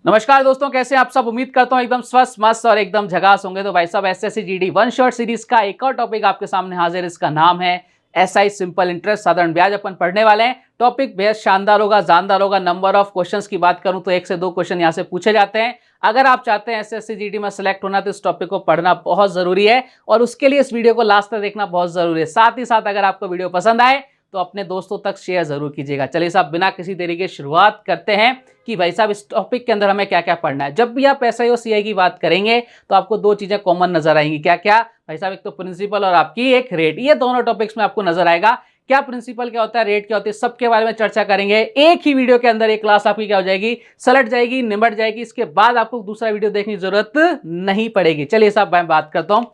नमस्कार दोस्तों, कैसे आप सब। उम्मीद करता हूं एकदम स्वस्थ मस्त और एकदम झकास होंगे। तो भाई साहब SSC GD one shot series का एक और टॉपिक आपके सामने हाजिर। इसका नाम है एसआई सिंपल इंटरेस्ट साधारण ब्याज। अपन पढ़ने वाले हैं। टॉपिक बेहद शानदार होगा, जानदार होगा। नंबर ऑफ क्वेश्चंस की बात करूं तो 1 से 2 क्वेश्चन यहां से पूछे जाते हैं। अगर आप चाहते हैं एसएससी जीडी में सिलेक्ट होना तो इस टॉपिक को पढ़ना बहुत जरूरी है और उसके लिए इस वीडियो को लास्ट तक देखना बहुत जरूरी है। साथ ही साथ अगर आपको वीडियो पसंद आए तो अपने दोस्तों तक शेयर जरूर कीजिएगा। चलिए साहब, बिना किसी देरी के शुरुआत करते हैं कि भाई साहब इस टॉपिक के अंदर हमें क्या क्या पढ़ना है। जब भी आप एसआई और सीआई की बात करेंगे तो आपको दो चीजें कॉमन नजर आएंगी। क्या क्या भाई साहब? एक तो प्रिंसिपल और आपकी एक रेट। ये दोनों टॉपिक्स में आपको नजर आएगा। क्या प्रिंसिपल क्या होता है, रेट क्या होती है, सबके बारे में चर्चा करेंगे एक ही वीडियो के अंदर। एक क्लास आपकी क्या हो जाएगी, सलट जाएगी, निमट जाएगी। इसके बाद आपको दूसरा वीडियो देखने की जरूरत नहीं पड़ेगी। चलिए साहब, मैं बात करता हूं।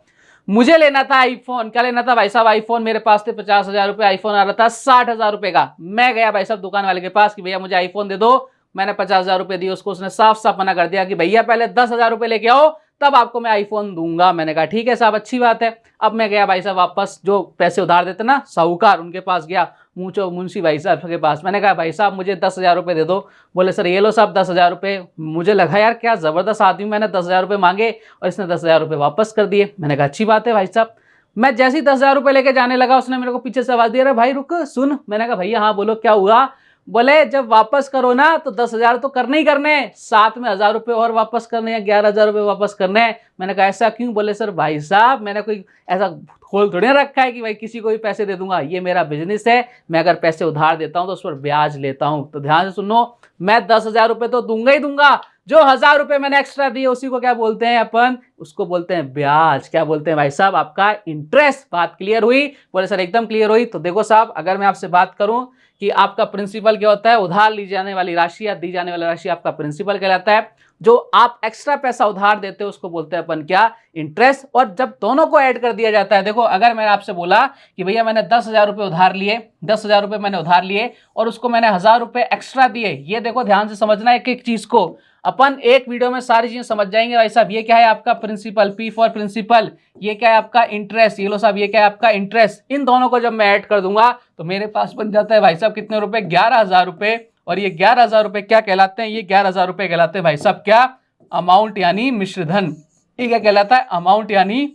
मुझे लेना था आईफोन। क्या लेना था भाई साहब? आईफोन। मेरे पास थे 50,000 रुपए। आईफोन आ रहा था 60,000 रुपए का। मैं गया भाई साहब दुकान वाले के पास कि भैया मुझे आईफोन दे दो। मैंने 50,000 रुपए दिए उसको। उसने साफ साफ मना कर दिया कि भैया पहले 10,000 रुपए लेके आओ तब आपको मैं आईफोन दूंगा। मैंने कहा ठीक है साहब, अच्छी बात है। अब मैं गया भाई साहब वापस, जो पैसे उधार देते ना साहूकार, उनके पास गया, मुंशी भाई साहब के पास। मैंने कहा भाई साहब मुझे 10,000 रुपए दे दो। बोले सर ये लो साहब 10,000 रुपए। मुझे लगा यार क्या जबरदस्त आदमी, मैंने 10,000 रुपए मांगे और इसने 10,000 रुपए वापस कर दिए। मैंने कहा अच्छी बात है भाई साहब। मैं जैसे ही 10,000 रुपए लेके जाने लगा उसने मेरे को पीछे से आवाज दिया, अरे भाई रुक सुन। मैंने कहा भैया हाँ बोलो क्या हुआ? बोले जब वापस करो ना तो 10,000 तो करने ही करने, साथ में 1,000 रुपए और वापस करने हैं, 11,000 रुपए वापस करने हैं। मैंने कहा ऐसा क्यों? बोले सर भाई साहब मैंने कोई ऐसा खोल थोड़ी ना रखा है कि भाई किसी को भी पैसे दे दूंगा। ये मेरा बिजनेस है। मैं अगर पैसे उधार देता हूं तो उस पर ब्याज लेता हूं। तो ध्यान से सुनो, मैं 10,000 रुपए तो दूंगा ही दूंगा। जो 1,000 रुपए मैंने एक्स्ट्रा दिए उसी को क्या बोलते हैं अपन? उसको बोलते हैं ब्याज। क्या बोलते हैं भाई साहब? आपका इंटरेस्ट। बात क्लियर हुई? बोले सर एकदम क्लियर हुई। तो देखो साहब, अगर मैं आपसे बात करूं कि आपका प्रिंसिपल क्या होता है, उधार ली जाने वाली राशि या दी जाने वाली राशि आपका प्रिंसिपल कहलाता है। जो आप एक्स्ट्रा पैसा उधार देते हो उसको बोलते हैं अपन क्या? इंटरेस्ट। और जब दोनों को ऐड कर दिया जाता है, देखो अगर मैंने आपसे बोला कि भैया मैंने 10,000 रुपए उधार लिए, 10,000 रुपए मैंने उधार लिए और उसको मैंने 1,000 रुपए एक्स्ट्रा दिए। ये देखो ध्यान से समझना एक एक चीज को। अपन एक वीडियो में सारी चीजें समझ जाएंगे भाई साहब। ये क्या है आपका प्रिंसिपल, पी फॉर प्रिंसिपल। ये क्या है आपका इंटरेस्ट, ये लो साहब ये क्या है आपका इंटरेस्ट। इन दोनों को जब मैं ऐड कर दूंगा तो मेरे पास बन जाता है भाई साहब कितने रुपए? 11,000 रुपए। और ये 11,000 रुपए क्या कहलाते हैं? ये 11,000 रुपए कहलाते हैं भाई साहब क्या? अमाउंट यानी मिश्रधन। ये क्या कहलाता है? अमाउंट यानी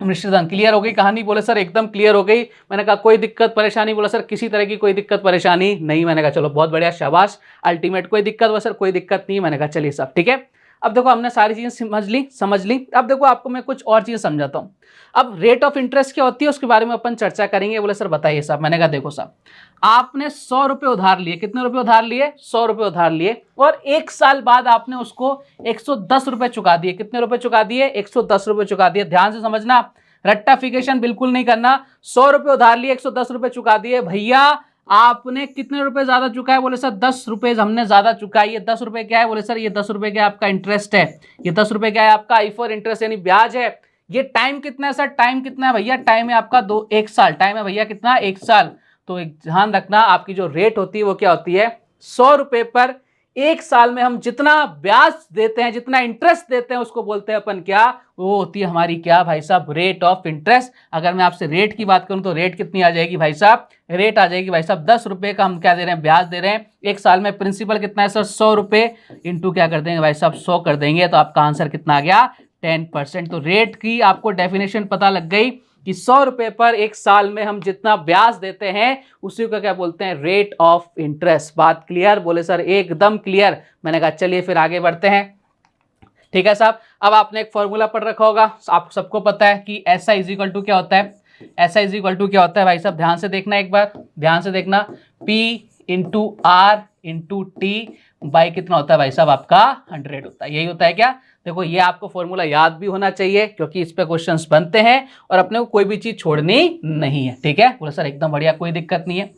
मिश्रधन। क्लियर हो गई कहानी? बोले सर एकदम क्लियर हो गई। मैंने कहा कोई दिक्कत परेशानी? बोला सर किसी तरह की कोई दिक्कत परेशानी नहीं। मैंने कहा चलो बहुत बढ़िया, शाबाश, अल्टीमेट। कोई दिक्कत? बोला सर कोई दिक्कत नहीं। मैंने कहा चलिए साहब ठीक है। अब देखो हमने सारी चीजें समझ ली। अब देखो आपको मैं कुछ और चीजें समझाता हूं। अब रेट ऑफ इंटरेस्ट क्या होती है उसके बारे में अपन चर्चा करेंगे। बोले सर बताइए साहब। मैंने कहा देखो साहब, आपने 100 रुपए उधार लिए। कितने रुपए उधार लिए? 100 रुपए उधार लिए और 1 साल बाद आपने उसको 110 रुपए चुका दिए। कितने रुपए चुका दिए? 110 रुपए चुका दिए। ध्यान से समझना, रट्टाफिकेशन बिल्कुल नहीं करना। 100 रुपए उधार लिए, 110 रुपए चुका दिए। भैया आपने कितने रुपए ज्यादा चुका है? बोले सर 10 रुपए हमने ज्यादा चुका है। ये 10 रुपए क्या है? बोले सर ये 10 रुपए क्या आपका इंटरेस्ट है। ये 10 रुपए क्या है आपका? आई फॉर इंटरेस्ट यानी ब्याज है। ये टाइम कितना है सर? टाइम कितना है भैया? टाइम है आपका 1 साल। टाइम है भैया कितना? 1 साल। तो एक ध्यान रखना, आपकी जो रेट होती है वो क्या होती है? 100 रुपए पर 1 साल में हम जितना ब्याज देते हैं, जितना इंटरेस्ट देते हैं उसको बोलते हैं अपन क्या? वो होती है हमारी क्या भाई साहब? Rate of interest. अगर मैं आपसे रेट की बात करूं तो रेट कितनी आ जाएगी भाई साहब? रेट आ जाएगी भाई साहब 10 रुपए का हम क्या दे रहे हैं? ब्याज दे रहे हैं। 1 साल में प्रिंसिपल कितना है सर? 100 रुपए इंटू क्या कर देंगे भाई साहब? 100 कर देंगे तो आपका आंसर कितना आ गया? 10%। तो रेट की आपको डेफिनेशन पता लग गई कि 100 रुपए पर 1 साल में हम जितना ब्याज देते हैं उसी को क्या बोलते हैं? Rate of interest. बात क्लियर? बोले सर एकदम क्लियर। मैंने कहा चलिए फिर आगे बढ़ते हैं। ठीक है साहब, अब आपने एक फॉर्मूला पढ़ रखा होगा, आप सबको पता है कि S I is equal to क्या होता है? S I is equal to क्या होता है भाई साहब? ध्यान से देखना, एक बार ध्यान से देखना। P into R into T by कितना होता है भाई साहब? आपका 100 होता है। यही होता है क्या? देखो ये आपको फॉर्मूला याद भी होना चाहिए क्योंकि इस पे क्वेश्चंस बनते हैं और अपने को कोई भी चीज छोड़नी नहीं है। ठीक है? बोला सर एकदम बढ़िया, कोई दिक्कत नहीं है,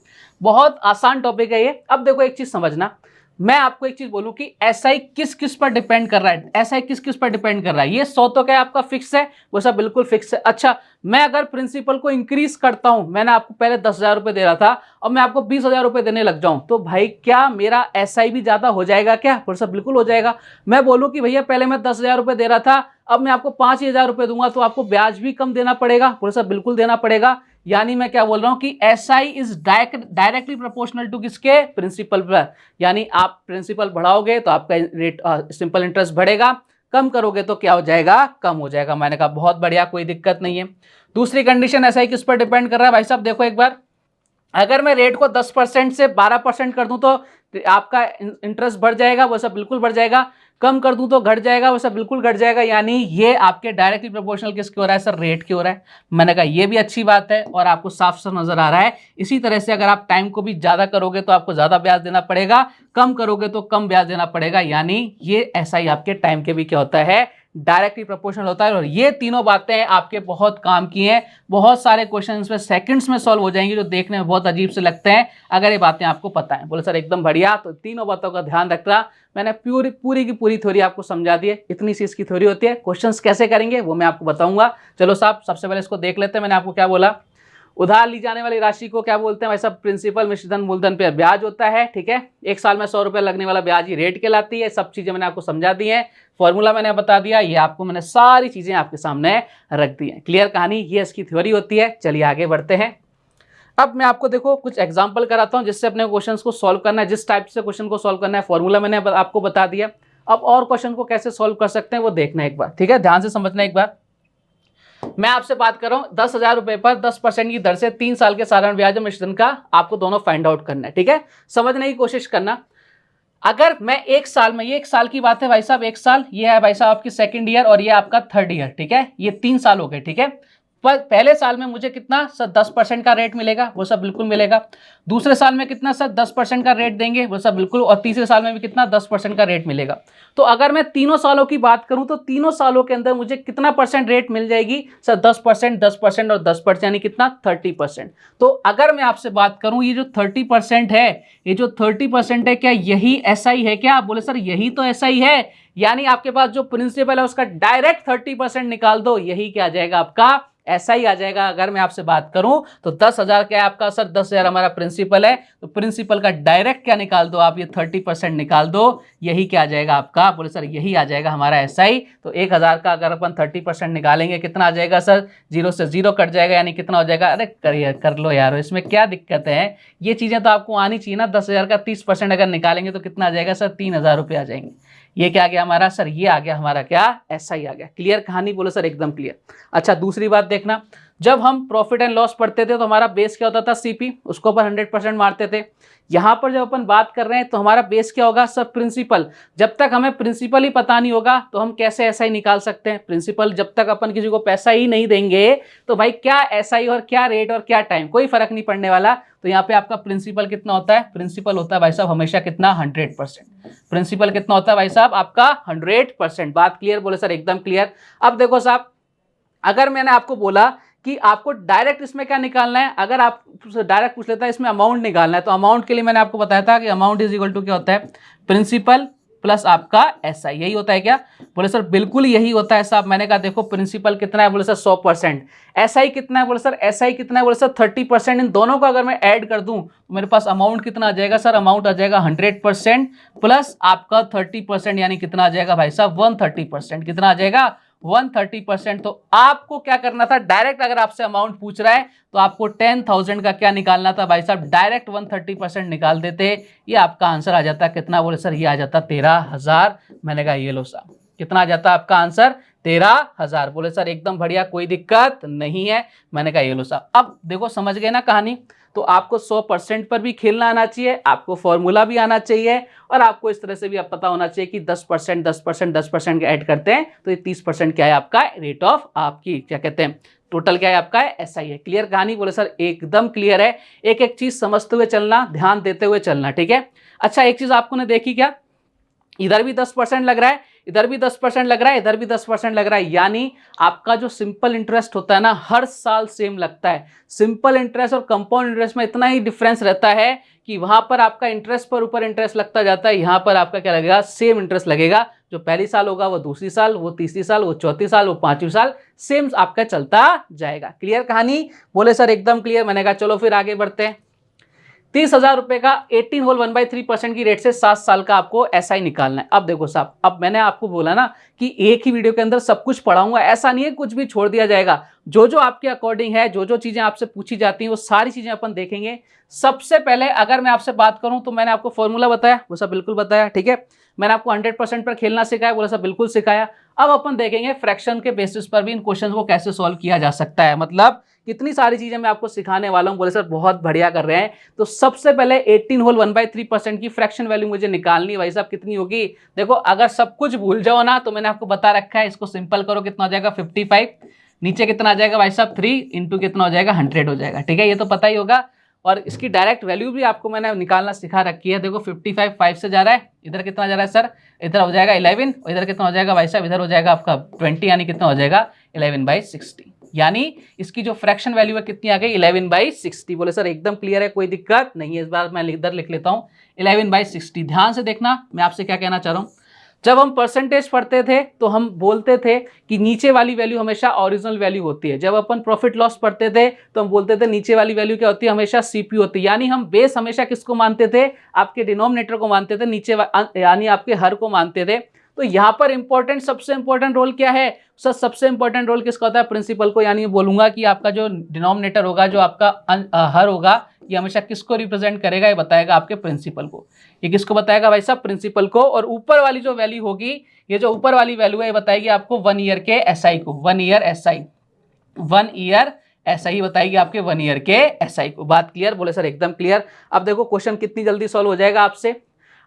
बहुत आसान टॉपिक है ये। अब देखो एक चीज समझना, मैं आपको एक चीज बोलूं कि एसआई किस किस पर डिपेंड कर रहा है। एसआई किस किस पर डिपेंड कर रहा है? ये 100 तो क्या आपका फिक्स है? वो सब बिल्कुल फिक्स है। अच्छा, मैं अगर प्रिंसिपल को इंक्रीज करता हूं, मैंने आपको पहले 10,000 रुपए दे रहा था और मैं आपको 20,000 रुपए देने लग जाऊं तो भाई क्या मेरा एसआई भी ज्यादा हो जाएगा क्या? वो सब बिल्कुल हो जाएगा। मैं बोलूं कि भैया पहले मैं 10,000 रुपए दे रहा था, अब मैं आपको 5,000 रुपए दूंगा तो आपको ब्याज भी कम देना पड़ेगा। वो सब बिल्कुल देना पड़ेगा। यानी मैं क्या बोल रहा हूं कि SI is directly proportional to किसके, प्रिंसिपल पर। यानी आप प्रिंसिपल बढ़ाओगे तो आपका रेट सिंपल इंटरेस्ट बढ़ेगा, कम करोगे तो क्या हो जाएगा, कम हो जाएगा। मैंने कहा बहुत बढ़िया, कोई दिक्कत नहीं है। दूसरी कंडीशन SI किस पर डिपेंड कर रहा है भाई साहब, देखो एक बार, अगर मैं रेट को 10% से 12% कर दूं तो आपका इंटरेस्ट बढ़ जाएगा, वो सब बिल्कुल बढ़ जाएगा। कम कर दूं तो घट जाएगा, वो सब बिल्कुल घट जाएगा। यानी ये आपके डायरेक्टली प्रोपोर्शनल किसके हो रहा है सर, रेट के हो रहा है। मैंने कहा ये भी अच्छी बात है और आपको साफ साफ नजर आ रहा है। इसी तरह से अगर आप टाइम को भी ज्यादा करोगे तो आपको ज्यादा ब्याज देना पड़ेगा, कम करोगे तो कम ब्याज देना पड़ेगा। यानी ये SI आपके टाइम के भी क्या होता है, डायरेक्टली प्रोपोर्शनल होता है। और ये तीनों बातें आपके बहुत काम की हैं। बहुत सारे क्वेश्चन इसमें सेकंड्स में सॉल्व हो जाएंगे, जो देखने में बहुत अजीब से लगते हैं अगर ये बातें आपको पता है। बोले सर एकदम बढ़िया, तो तीनों बातों का ध्यान रखना। मैंने पूरी की पूरी थ्योरी आपको समझा दी है। इतनी सी इसकी थ्योरी होती है। क्वेश्चंस कैसे करेंगे वो मैं आपको बताऊंगा। चलो साहब, सबसे पहले इसको देख लेते हैं। मैंने आपको क्या बोला, उधार ली जाने वाली राशि को क्या बोलते हैं भाई साहब, प्रिंसिपल मिश्रधन मूलधन पे ब्याज होता है। ठीक है, एक साल में 100 रुपए लगने वाला ब्याज ही रेट कहलाती है। सब चीजें मैंने आपको समझा दी है, फॉर्मूला मैंने बता दिया, ये आपको मैंने सारी चीजें आपके सामने रख दी है। क्लियर कहानी, ये इसकी थ्योरी होती है। चलिए आगे बढ़ते हैं। अब मैं आपको देखो कुछ एग्जाम्पल कराता हूं जिससे अपने क्वेश्चन को सॉल्व करना है। जिस टाइप से क्वेश्चन को सॉल्व करना है फॉर्मूला मैंने आपको बता दिया। अब और क्वेश्चन को कैसे सॉल्व कर सकते हैं वो देखना एक बार, ठीक है, ध्यान से समझना एक बार। मैं आपसे बात कर रहा हूं 10,000 रुपए पर 10% की दर से 3 साल के साधारण ब्याज मिश्रण का आपको दोनों फाइंड आउट करना है। ठीक है, समझने की कोशिश करना। अगर मैं एक साल में, ये एक साल की बात है भाई साहब, एक साल, ये है भाई साहब आपकी सेकंड ईयर और ये आपका थर्ड ईयर। ठीक है, ये 3 साल हो गए। ठीक है, पर पहले साल में मुझे कितना सर 10% का रेट मिलेगा, वो सब बिल्कुल मिलेगा। दूसरे साल में कितना सर 10% का रेट देंगे, वो सब बिल्कुल। और तीसरे साल में भी कितना 10% का रेट मिलेगा। तो अगर मैं तीनों सालों की बात करूं तो तीनों सालों के अंदर मुझे कितना परसेंट रेट मिल जाएगी सर, 10%, 10% और 10%, यानी कितना 30%। तो अगर मैं आपसे बात करूं ये जो 30% है, ये जो 30% है, क्या यही SI है क्या? बोले सर यही तो SI है। यानी आपके पास जो प्रिंसिपल है उसका डायरेक्ट 30% निकाल दो, यही क्या आ जाएगा आपका SI आ जाएगा। अगर मैं आपसे बात करूं तो 10,000 क्या है आपका सर, 10,000 हमारा प्रिंसिपल है, तो प्रिंसिपल का डायरेक्ट क्या निकाल दो आप, ये 30% निकाल दो, यही क्या आ जाएगा आपका, बोले सर यही आ जाएगा हमारा SI। तो 1,000 का अगर अपन 30% निकालेंगे कितना आ जाएगा सर, 0 से 0 कट जाएगा, यानी कितना हो जाएगा, अरे कर लो यार, इसमें क्या दिक्कत है, ये चीजें तो आपको आनी चाहिए ना। 10,000 का 30% अगर निकालेंगे तो कितना आ जाएगा सर, 3,000 रुपये आ जाएंगे। ये क्या आ गया हमारा सर, ये आ गया हमारा क्या, SI आ गया। क्लियर कहानी, बोलो सर एकदम क्लियर। अच्छा दूसरी बात देखना, जब हम प्रॉफिट एंड लॉस पढ़ते थे तो हमारा बेस क्या होता था, CP, उसको अपन 100% मारते थे। यहां पर जब अपन बात कर रहे हैं तो हमारा बेस क्या होगा सर, प्रिंसिपल। जब तक हमें प्रिंसिपल ही पता नहीं होगा तो हम कैसे SI निकाल सकते हैं। प्रिंसिपल जब तक अपन किसी को पैसा ही नहीं देंगे तो भाई क्या SI और क्या रेट और क्या टाइम, कोई फर्क नहीं पड़ने वाला। तो यहाँ पे आपका प्रिंसिपल कितना होता है, प्रिंसिपल होता है भाई साहब हमेशा कितना, 100%। प्रिंसिपल कितना होता है भाई साहब आपका 100%। बात क्लियर, बोले सर एकदम क्लियर। अब देखो साहब, अगर मैंने आपको बोला कि आपको डायरेक्ट इसमें क्या निकालना है, अगर आप डायरेक्ट पूछ लेता है इसमें अमाउंट निकालना है, तो अमाउंट के लिए मैंने आपको बताया था कि अमाउंट इज इक्वल टू क्या होता है, प्रिंसिपल प्लस आपका SI, यही होता है क्या? बोले सर बिल्कुल यही होता है साहब। मैंने कहा देखो प्रिंसिपल कितना है, बोले सर 100%, SI कितना है, बोले सर SI कितना है, बोले सर 30%। इन दोनों को अगर मैं ऐड कर दूं तो मेरे पास अमाउंट कितना आ जाएगा सर, अमाउंट आ जाएगा 100% प्लस आपका 30%, यानी कितना आ जाएगा भाई साहब 130%। कितना आ जाएगा, 130%। तो आपको क्या करना था, डायरेक्ट अगर आपसे अमाउंट पूछ रहा है तो आपको 10,000 का क्या निकालना था भाई साहब, डायरेक्ट 130% निकाल देते, ये आपका आंसर आ जाता। कितना, बोले सर ये आ जाता 13,000। मैंने कहा ये लो साहब, कितना आ जाता आपका आंसर, 13,000। बोले सर एकदम बढ़िया, कोई दिक्कत नहीं है। मैंने कहा ये लो साहब। अब देखो समझ गए ना कहानी, तो आपको 100% पर भी खेलना आना चाहिए, आपको फॉर्मूला भी आना चाहिए, और आपको इस तरह से भी आप पता होना चाहिए कि 10%, 10%, 10% ऐड करते हैं तो ये 30% क्या है आपका रेट ऑफ, आपकी क्या कहते हैं, टोटल क्या है आपका SI है। क्लियर कहानी, बोले सर एकदम क्लियर है। एक एक चीज समझते हुए चलना, ध्यान देते हुए चलना, ठीक है। अच्छा एक चीज आपको ने देखी क्या, इधर भी 10% लग रहा है, इधर भी 10% लग रहा है, इधर भी 10% लग रहा है। यानी आपका जो सिंपल इंटरेस्ट होता है ना, हर साल सेम लगता है। सिंपल इंटरेस्ट और कंपाउंड इंटरेस्ट में इतना ही डिफरेंस रहता है कि वहां पर आपका इंटरेस्ट पर ऊपर इंटरेस्ट लगता जाता है, यहां पर आपका क्या लगेगा, सेम इंटरेस्ट लगेगा। जो पहली साल होगा वो दूसरी साल, वो तीसरी साल, वो चौथी साल, वो पांचवी साल, सेम आपका चलता जाएगा। क्लियर कहानी, बोले सर एकदम क्लियर। मैंने कहा चलो फिर आगे बढ़ते हैं। 30,000 रुपए का 18 होल 1/3% की रेट से 7 साल का आपको एसआई निकालना है। अब देखो साहब, अब मैंने आपको बोला ना कि एक ही वीडियो के अंदर सब कुछ पढ़ाऊंगा, ऐसा नहीं है कुछ भी छोड़ दिया जाएगा। जो जो आपके अकॉर्डिंग है, जो जो चीजें आपसे पूछी जाती हैं वो सारी चीजें अपन देखेंगे। सबसे पहले अगर मैं आपसे बात करूं तो मैंने आपको फॉर्मूला बताया, वो सब बिल्कुल बताया, ठीक है। मैंने आपको 100% पर खेलना सिखाया, वो सब बिल्कुल सिखाया। अब अपन देखेंगे फ्रैक्शन के बेसिस पर भी इन क्वेश्चन को कैसे सॉल्व किया जा सकता है। मतलब कितनी सारी चीजें मैं आपको सिखाने वाला हूं। बोले सर बहुत बढ़िया कर रहे हैं। तो सबसे पहले 18 होल 1/3% की फ्रैक्शन वैल्यू मुझे निकालनी है। भाई साहब कितनी होगी? देखो अगर सब कुछ भूल जाओ ना तो मैंने आपको बता रखा है, इसको सिंपल करो, कितना हो जाएगा 55, नीचे कितना आ जाएगा भाई साहब 3 इंटू कितना हो जाएगा 100 हो जाएगा, ठीक है। ये तो पता ही होगा। और इसकी डायरेक्ट वैल्यू भी आपको मैंने निकालना सिखा रखी है। देखो 55 5 से जा रहा है, इधर कितना जा रहा है सर? इधर हो जाएगा 11, और इधर कितना हो जाएगा भाई साहब? इधर हो जाएगा आपका 20, यानी कितना हो जाएगा 11/60। यानी इसकी जो फ्रैक्शन वैल्यू है कितनी आ गई? 11/60। बोले सर एकदम क्लियर है, कोई दिक्कत नहीं है। इस बार मैं इधर लिख लेता हूं 11/60। ध्यान से देखना मैं आपसे क्या कहना चाह रहा हूं। जब हम परसेंटेज पढ़ते थे तो हम बोलते थे कि नीचे वाली वैल्यू हमेशा ओरिजिनल वैल्यू होती है। जब अपन प्रॉफिट लॉस पढ़ते थे तो हम बोलते थे नीचे वाली वैल्यू क्या होती है? हमेशा सीपी होती है। यानी हम बेस हमेशा किसको मानते थे? आपके डिनोमिनेटर को मानते थे, नीचे यानी आपके हर को मानते थे। तो यहां पर इंपॉर्टेंट, सबसे इंपॉर्टेंट रोल क्या है सर? सबसे इंपॉर्टेंट रोल किसका होता है? प्रिंसिपल को। यानी बोलूंगा कि आपका जो डिनोमिनेटर होगा, जो आपका हर होगा, ये हमेशा किसको रिप्रेजेंट करेगा? ये बताएगा आपके प्रिंसिपल को। ये किसको बताएगा भाई साहब? प्रिंसिपल को। और ऊपर वाली जो वैल्यू होगी, ये जो ऊपर वाली वैल्यू है, ये बताएगी आपको 1 ईयर के एसआई को। 1 ईयर एसआई, 1 ईयर एसआई बताएगी आपके 1 ईयर के एसआई को। बात क्लियर? बोले सर एकदम क्लियर। अब देखो क्वेश्चन कितनी जल्दी सॉल्व हो जाएगा आपसे।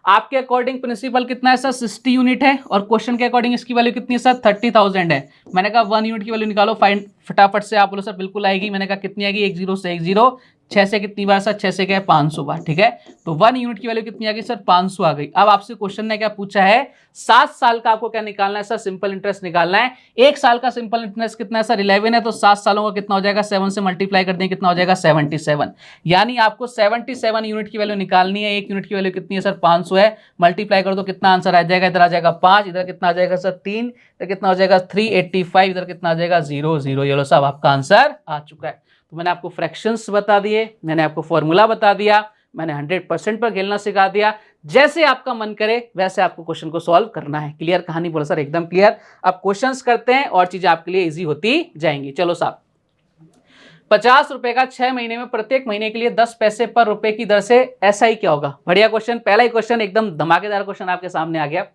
आपके अकॉर्डिंग प्रिंसिपल कितना है सर? 60 यूनिट है, और क्वेश्चन के अकॉर्डिंग इसकी वैल्यू कितनी है सर? 30,000 है। मैंने कहा 1 यूनिट की वैल्यू निकालो, फाइन फटाफट से। आप बोलो सर बिल्कुल आएगी। मैंने कहा कितनी आएगी? 1 0 से 1 0, 6 से कितनी बार सर? 6 से क्या है? 500 बार, ठीक है। तो 1 यूनिट की वैल्यू कितनी आ गई सर? 500 आ गई। अब आपसे क्वेश्चन ने क्या पूछा है? 7 साल का आपको क्या निकालना है सर? सिंपल इंटरेस्ट निकालना है। 1 साल का सिंपल इंटरेस्ट कितना है सर? 11 है। तो 7 सालों का कितना हो जाएगा? 7 से मल्टीप्लाई कर दें, कितना हो जाएगा? 77। यानी आपको 77 यूनिट की वैल्यू निकालनी है। 1 यूनिट की वैल्यू कितनी है सर? 500 है। मल्टीप्लाई कर दो, कितना आंसर आ जाएगा? इधर आ जाएगा 5, इधर कितना आ जाएगा सर? 3, इधर कितना हो जाएगा? 385, इधर कितना आ जाएगा? 0 0। ये लो साहब आपका आंसर आ चुका है। तो मैंने आपको फ्रैक्शंस बता दिए, मैंने आपको फॉर्मूला बता दिया, मैंने 100% पर खेलना सिखा दिया। जैसे आपका मन करे वैसे आपको क्वेश्चन को सॉल्व करना है। क्लियर कहानी? बोला सर एकदम क्लियर। अब क्वेश्चंस करते हैं और चीजें आपके लिए इजी होती जाएंगी। चलो साहब, 50 रुपए का 6 महीने में प्रत्येक महीने के लिए 10 पैसे पर रुपए की दर से एसआई क्या होगा? बढ़िया क्वेश्चन। पहला ही क्वेश्चन एकदम धमाकेदार क्वेश्चन आपके सामने आ गया।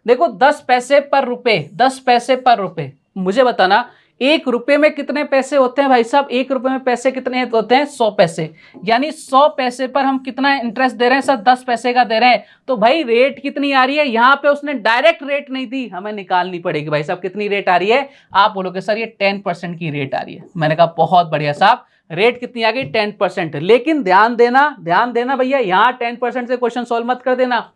देखो 10 पैसे पर रुपए, 10 पैसे पर रुपए। मुझे बताना 1 रुपए में कितने पैसे होते हैं भाई साहब? 1 रुपए में पैसे कितने होते हैं? 100 पैसे। यानी 100 पैसे पर हम कितना इंटरेस्ट दे रहे हैं सर? 10 पैसे का दे रहे हैं। तो भाई रेट कितनी आ रही है? यहां पे उसने डायरेक्ट रेट नहीं दी, हमें निकालनी पड़ेगी। भाई साहब कितनी रेट आ रही है? आप बोलोगे सर ये 10% की रेट आ रही है। मैंने कहा बहुत बढ़िया साहब, रेट कितनी आ गई? 10%। लेकिन ध्यान देना भैया, यहां 10% से क्वेश्चन सॉल्व मत कर देना।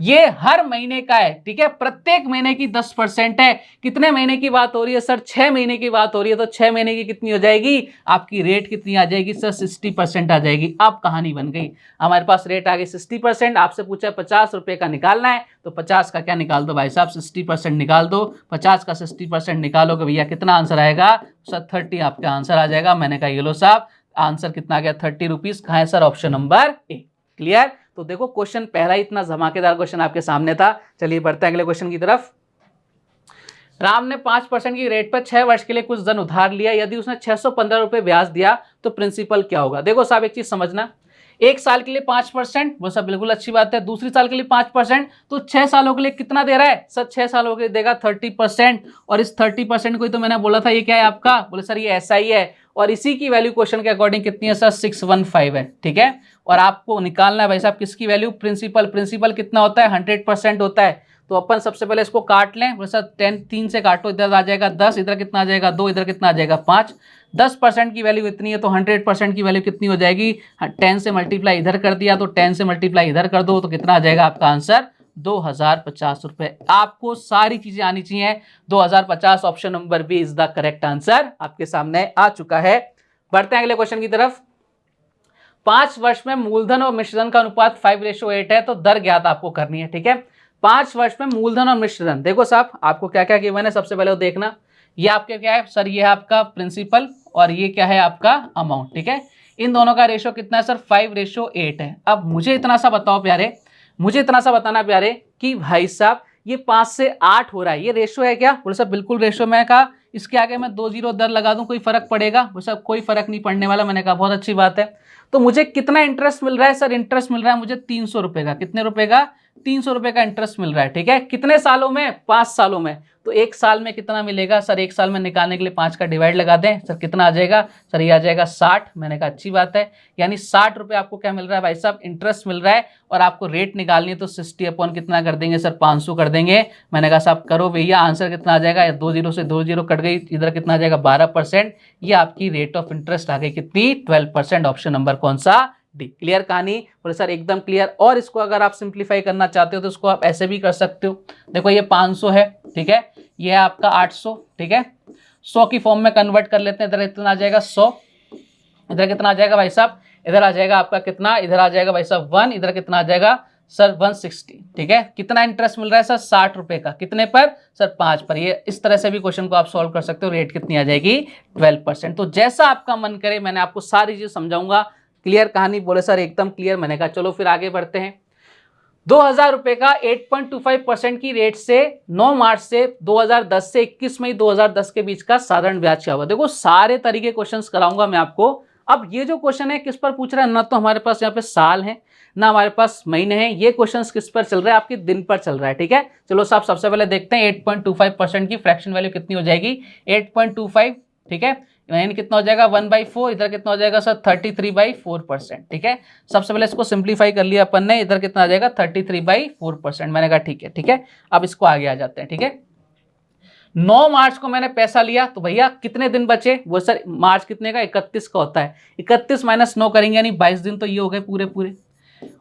ये हर महीने का है, ठीक है। प्रत्येक महीने की 10% है। कितने महीने की बात हो रही है सर? 6 महीने की बात हो रही है। तो 6 महीने की कितनी हो जाएगी? आपकी रेट कितनी आ जाएगी सर? 60% आ जाएगी। अब कहानी बन गई। हमारे पास रेट आ गई 60%। आपसे पूछा 50 रुपए का निकालना है, तो 50 का क्या निकाल दो भाई साहब? 60% निकाल दो। 50 का 60% निकालोगे भैया, कितना आंसर आएगा सर? 30 आपका आंसर आ जाएगा। मैंने कहा ये लो साहब, आंसर कितना आ गया? 30 रुपीज। कहां है sir? Option number A. Clear? तो देखो क्वेश्चन पहला ही इतना धमाकेदार क्वेश्चन आपके सामने था। चलिए बढ़ते हैं अगले क्वेश्चन की तरफ। राम ने 5% की रेट पर 6 वर्ष के लिए कुछ धन उधार लिया। यदि उसने 615 रुपए ब्याज दिया तो प्रिंसिपल क्या होगा? देखो साहब एक चीज समझना, 1 साल के लिए 5%, वो सब बिल्कुल अच्छी बात है। दूसरी साल के लिए 5%, तो 6 सालों के लिए कितना दे रहा है सर? 6 सालों के लिए देगा 30%। और इस 30% को ही तो मैंने बोला था ये क्या है आपका? बोले सर ये एसआई है। और इसी की वैल्यू क्वेश्चन के अकॉर्डिंग कितनी है सर? 615 है, ठीक है। और आपको निकालना है भाई साहब किसकी वैल्यू? प्रिंसिपल। प्रिंसिपल कितना होता है? 100% होता है। तो अपन सबसे पहले इसको काट लें। बोले सर 10, 3 से काटो, इधर आ जाएगा 10, इधर कितना आ जाएगा 2, इधर कितना आ जाएगा 5। 10% की वैल्यू इतनी है, तो 100% की वैल्यू कितनी हो जाएगी? 10 से मल्टीप्लाई इधर कर दिया, तो 10 से मल्टीप्लाई इधर कर दो, तो कितना आ जाएगा आपका आंसर? 2050 रुपए। आपको सारी चीजें आनी चाहिए। 2050 option number B is the correct answer आपके सामने आ चुका है। बढ़ते हैं अगले क्वेश्चन की तरफ। 5 वर्ष में मूलधन और मिश्रधन का अनुपात 5:8 है, तो दर ज्ञात आपको करनी है, ठीक है। 5 वर्ष में मूलधन और मिश्रधन। देखो साहब आपको क्या क्या गिवन है सबसे पहले वो देखना। ये आपके क्या है सर? ये है आपका प्रिंसिपल, और ये क्या है आपका? अमाउंट, ठीक है। इन दोनों का रेशो कितना है सर 5:8 है। अब मुझे इतना सा बताओ प्यारे, मुझे इतना सा बताना प्यारे कि भाई साहब ये 5 से 8 हो रहा है, ये रेशो है क्या? बोले सर बिल्कुल रेशो। मैं कहा इसके आगे मैं 2 जीरो दर लगा दूं, कोई फर्क पड़ेगा? बोले सर कोई फर्क नहीं पड़ने वाला। मैंने कहा बहुत अच्छी बात है। तो मुझे कितना इंटरेस्ट मिल रहा है सर? इंटरेस्ट मिल रहा है मुझे 300 रुपए का। कितने रुपए का? 300 रुपए का इंटरेस्ट मिल रहा है। ठीक है, कितने सालों में? 5 सालों में। तो एक साल में कितना मिलेगा सर? एक साल में निकालने के लिए 5 का डिवाइड लगा दें सर, कितना आ जाएगा सर? ये आ जाएगा 60। मैंने कहा अच्छी बात है, यानी 60 रुपए आपको क्या मिल रहा है भाई साहब? इंटरेस्ट मिल रहा है। और आपको रेट निकालनी है तो 60 अपॉन कितना कर देंगे सर? 500 कर देंगे। मैंने कहा साहब करो भैया, आंसर कितना आ जाएगा? 2 जीरो से 2 जीरो कट गई, इधर कितना आ जाएगा? 12%। ये आपकी रेट ऑफ इंटरेस्ट आ गई कितनी? 12%। ऑप्शन नंबर कौन सा? डी। क्लियर कहानी? बोले सर एकदम क्लियर। और इसको अगर आप सिंप्लीफाई करना चाहते हो तो इसको आप ऐसे भी कर सकते हो। देखो ये 500 है, ठीक है, ये है आपका 800, ठीक है, 100 की फॉर्म में कन्वर्ट कर लेते हैं। इधर कितना आ जाएगा? 100। इधर कितना आ जाएगा भाई साहब? इधर आ जाएगा आपका कितना? इधर आ जाएगा भाई साहब 1। इधर कितना आ जाएगा सर? 160। ठीक है, कितना इंटरेस्ट मिल रहा है सर? 60 रुपए का। कितने पर सर? 5 पर। ये इस तरह से भी क्वेश्चन को आप सॉल्व कर सकते हो। रेट कितनी आ जाएगी? 12%। तो जैसा आपका मन करे, मैंने आपको सारी चीज समझाऊंगा। क्लियर कहानी? बोले सर एकदम क्लियर। मैंने कहा चलो फिर आगे बढ़ते हैं। 2000 रुपए का 8.25% की रेट से 9 मार्च से 2010 से 21 मई 2010 के बीच का साधारण ब्याज क्या हुआ? देखो सारे तरीके क्वेश्चंस कराऊंगा मैं आपको। अब ये जो क्वेश्चन है किस पर पूछ रहा है? ना तो हमारे पास यहाँ पे साल है, ना हमारे पास महीने हैं। ये क्वेश्चंस किस पर चल रहा है? आपके दिन पर चल रहा है। ठीक है, चलो साहब सबसे पहले देखते हैं 8.25% की फ्रैक्शन वैल्यू कितनी हो जाएगी? 8.25, ठीक है, यानी कितना हो जाएगा? 1/4। इधर कितना हो जाएगा सर? 33/4%। ठीक है, सबसे पहले इसको सिंप्लीफाई कर लिया अपन ने। इधर कितना आ जाएगा? 33/4%। मैंने कहा ठीक है, ठीक है, अब इसको आगे आ जाते हैं। ठीक है, 9 मार्च को मैंने पैसा लिया, तो भैया कितने दिन बचे? वो सर मार्च कितने का? 31 का होता है। 31 माइनस 9 करेंगे यानी 22 दिन, तो ये हो गए पूरे पूरे।